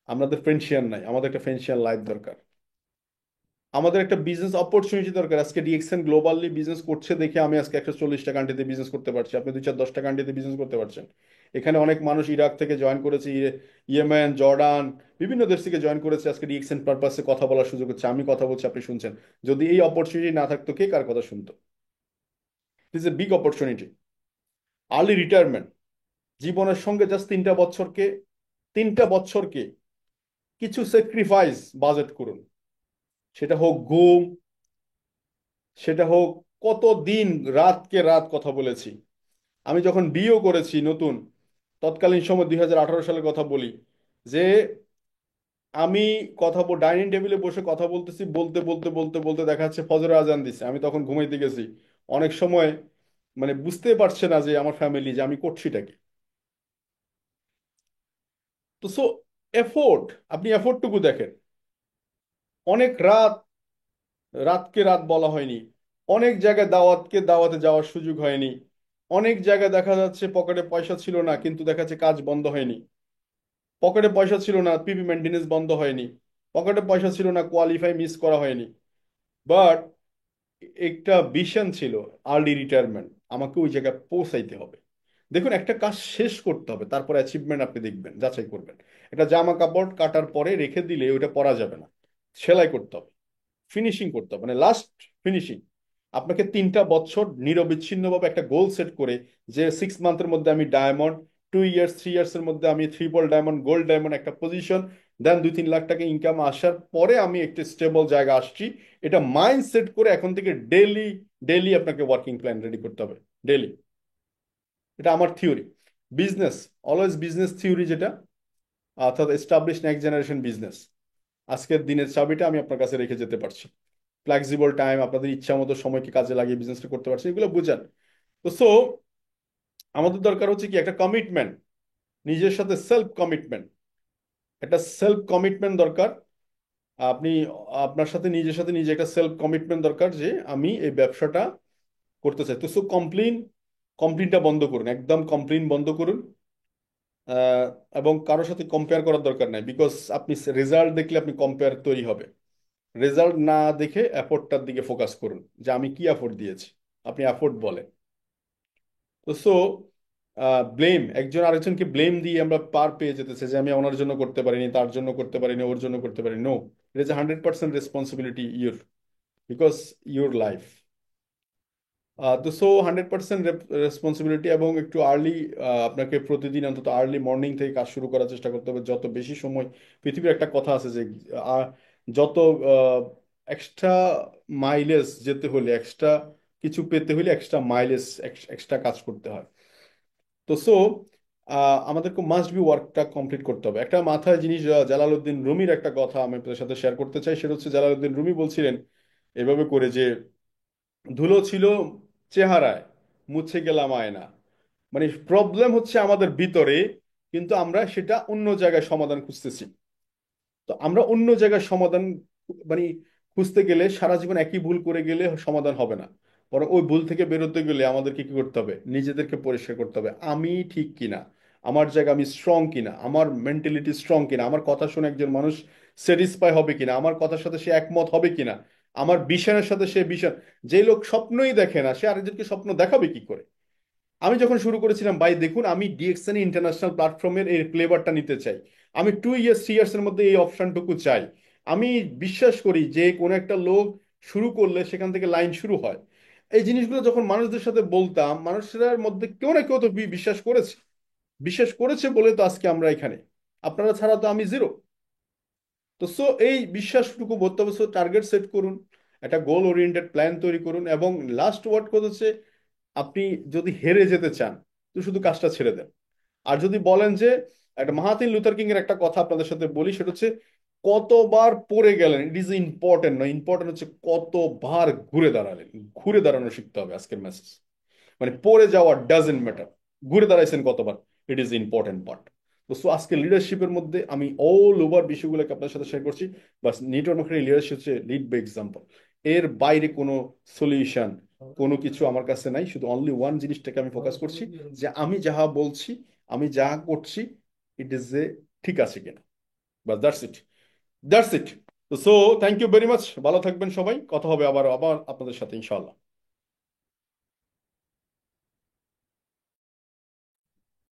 আমাদের পেনশন নাই, আমাদের একটা পেনশন লাইফ দরকার। আমাদের একটা বিজনেস অপরচুনিটি দরকার। আজকে ডিএক্সএন গ্লোবালি বিজনেস করছে দেখে আমি আজকে 140টা কান্ট্রিতে বিজনেস করতে পারছি, আপনি 2 4 10টা কান্ট্রিতে বিজনেস করতে পারছেন। এখানে অনেক মানুষ ইরাক থেকে জয়েন করেছে, ইয়েমেন, জর্ডান, বিভিন্ন দেশ থেকে জয়েন করেছে, আজকে ডিএক্সএন পারপাসে কথা বলার সুযোগ হচ্ছে। আমি কথা বলছি, আপনি শুনছেন। যদি এই অপরচুনিটি না থাকতো, কে কার কথা শুনতো? This a big opportunity. Early retirement, জীবনের সঙ্গে জাস্ট 3টা বছরকে কিছু স্যাক্রিফাইস বাজেট করুন। সেটা হোক ঘুম, সেটা হোক কত দিন রাতকে রাত কথা বলেছি। আমি যখন বিয়েও করেছি নতুন, তৎকালীন সময় 2018 সালের কথা বলি, যে আমি ডাইনিং টেবিলে বসে কথা বলতেছি, বলতে বলতে বলতে বলতে দেখা যাচ্ছে ফজরের আজান দিচ্ছে, আমি তখন ঘুমাইতে গেছি। অনেক সময় মানে বুঝতে পারছে না যে আমার ফ্যামিলি, যে আমি করছিটা কি। তো এফোর্ট, আপনি এফোর্টটুকু দেখেন। অনেক রাত, রাতকে রাত বলা হয়নি। অনেক জায়গায় দাওয়াতে যাওয়ার সুযোগ হয়নি। অনেক জায়গায় দেখা যাচ্ছে পকেটে পয়সা ছিল না, কিন্তু দেখা যাচ্ছে কাজ বন্ধ হয়নি। পকেটে পয়সা ছিল না, পিপি মেনটেনেন্স বন্ধ হয়নি। পকেটে পয়সা ছিল না, কোয়ালিফাই মিস করা হয়নি। বাট একটা ভিশন ছিল, আর্লি রিটায়ারমেন্ট, আমাকে ওই জায়গায় পৌঁছাইতে হবে। দেখুন, একটা কাজ শেষ করতে হবে, তারপর অ্যাচিভমেন্ট আপনি দেখবেন, যাচাই করবেন। একটা জামা কাপড় কাটার পরে রেখে দিলে ওইটা পরা যাবে না, সেলাই করতে হবে, ফিনিশিং করতে হবে, মানে লাস্ট ফিনিশিং। আপনাকে 3টা বছর নিরবিচ্ছিন্নভাবে একটা গোল সেট করে, যে 6 মান্থের মধ্যে আমি ডায়মন্ড, 2 ইয়ার্স 3 ইয়ার্স এর মধ্যে আমি ট্রিপল ডায়মন্ড, গোল্ড ডায়মন্ড একটা পজিশন, দেন 2 3 লাখ টাকা ইনকাম আসার পরে আমি একটা স্টেবল জায়গা আসছি। এটা মাইন্ড সেট করে এখন থেকে ডেলি ডেলি আপনাকে ওয়ার্কিং প্ল্যান রেডি করতে হবে, ডেলি। এটা আমার theory. Business, always business theory যেটা, অর্থাৎ এস্টাবলিশ নেক্সট জেনারেশন বিজনেস, আজকের দিনের চাবিটা আমি আপনার কাছে রেখে যেতে পারছি। ফ্লেক্সিবল টাইম, আপনাদের ইচ্ছা মতো সময়কে কাজে লাগিয়ে বিজনেসটা করতে পারছি, এগুলো বুঝান। তো আমাদের দরকার হচ্ছে কি, একটা কমিটমেন্ট, নিজের সাথে সেলফ কমিটমেন্ট। একটা সেলফ কমিটমেন্ট দরকার। আপনি আপনার সাথে নিজে একটা সেলফ কমিটমেন্ট দরকার, যে আমি এই ব্যবসাটা করতে চাই। তো কমপ্লেনটা বন্ধ করুন, একদম কমপ্লেন বন্ধ করুন। আহ, এবং কারোর সাথে কম্পেয়ার করার দরকার নাই, বিকজ আপনি রেজাল্ট দেখলে আপনি কম্পেয়ার তৈরি হবে। রেজাল্ট না দেখে এফোর্টটার দিকে ফোকাস করুন, যে আমি কি এফোর্ট দিয়েছি। আপনি এফোর্ট বলেন। তো ব্লেম, একজন আরেকজনকে ব্লেম দিয়ে আমরা পার পেয়ে যেতেছে যে আমি ওনার জন্য করতে পারিনি, তার জন্য করতে পারিনি, ওর জন্য করতে পারিনি। No, it is 100% responsibility your, because your life. তো সো 100% রেসপন্সিবিলিটি, এবং একটু আর্লি, আপনাকে প্রতিদিন অন্তত আর্লি মর্নিং থেকে কাজ শুরু করার চেষ্টা করতে হবে যত বেশি সময়। পৃথিবীর একটা কথা আছে যে আহ, যত এক্সট্রা মাইলেজ যেতে হলে, এক্সট্রা কিছু পেতে হলে এক্সট্রা মাইলেজ, এক্সট্রা কাজ করতে হয়। তো সো আমাদেরকে মাস্ট বি ওয়ার্কটা কমপ্লিট করতে হবে। একটা মাথায় জিনিস, জালালউদ্দিন রুমির একটা কথা আমি আপনাদের সাথে শেয়ার করতে চাই। সেটা হচ্ছে জালালউদ্দিন রুমি বলছিলেন এভাবে করে যে ধুলো ছিল চেহারায়, মুছে গেলাম আয়না। মানে প্রবলেম হচ্ছে আমাদের ভিতরে, কিন্তু আমরা সেটা অন্য জায়গায় সমাধান খুঁজতেছি। তো আমরা অন্য জায়গায় সমাধান মানে খুঁজতে গেলে সারা জীবন একই ভুল করে গেলে সমাধান হবে না। বরং ওই ভুল থেকে বেরোতে গেলে আমাদেরকে কি করতে হবে, নিজেদেরকে পরিষ্কার করতে হবে। আমি ঠিক কিনা, আমার জায়গা আমি স্ট্রং কিনা, আমার মেন্টালিটি স্ট্রং কিনা, আমার কথা শুনে একজন মানুষ স্যাটিসফাই হবে কিনা, আমার কথার সাথে সে একমত হবে কিনা, আমার বিছানার সাথে সে বিছান। যে লোক স্বপ্নই দেখে না, সে আরেকজনকে স্বপ্ন দেখাবে কি করে? আমি যখন শুরু করেছিলাম, ভাই দেখুন, আমি ডিএক্সএন ইন্টারন্যাশনাল প্ল্যাটফর্মের এই ফ্লেভারটা নিতে চাই, আমি 2 ইয়ার্স 3 ইয়ার্স এর মধ্যে এই অপশনটুকু চাই। আমি বিশ্বাস করি যে কোনো একটা লোক শুরু করলে সেখান থেকে লাইন শুরু হয়। এই জিনিসগুলো যখন মানুষদের সাথে বলতাম, মানুষের মধ্যে কেউ না কেউ তো বিশ্বাস করেছে। বিশ্বাস করেছে বলে তো আজকে আমরা এখানে। আপনারা ছাড়া তো আমি জিরো। তো সো এই বিশ্বাসটুকু বলতে হবে। টার্গেট সেট করুন, একটা গোল ওরিয়েন্টেড প্ল্যান তৈরি করুন, এবং লাস্ট ওয়ার্ড কথা হচ্ছে, আপনি যদি হেরে যেতে চান তো শুধু কাজটা ছেড়ে দেন। আর যদি বলেন যে, একটা মার্টিন লুথার কিং এর একটা কথা আপনাদের সাথে বলি, সেটা হচ্ছে কতবার পড়ে গেলেন ইট ইজ ইম্পর্টেন্ট নয়, ইম্পর্টেন্ট হচ্ছে কতবার ঘুরে দাঁড়ালেন। ঘুরে দাঁড়ানো শিখতে হবে আজকের মেসেজ। মানে পড়ে যাওয়া ডাজেন্ট ম্যাটার, ঘুরে দাঁড়াইছেন কতবার, ইট ইজ ইম্পর্টেন্ট পার্ট। তো সো আজকে লিডারশিপের মধ্যে আমি অল ওভার বিষয়গুলোকে আপনার সাথে শেয়ার করছি। বাস নেটওয়ার্ক মার্কেটিং লিডারশিপ হচ্ছে লিড বাই এক্সাম্পল। এর বাইরে কোনো সলিউশন, কোনো কিছু আমার কাছে নাই। শুধু অনলি ওয়ান জিনিসটাকে আমি ফোকাস করছি, যে আমি যাহা বলছি, আমি যাহা করছি, ইট ইজ এ ঠিক আছে কিনা। বাস দ্যাটস ইট, দ্যাটস ইট। তো so thank you very much, ভালো থাকবেন সবাই, কথা হবে আবার আবার আপনাদের সাথে ইনশাআল্লাহ।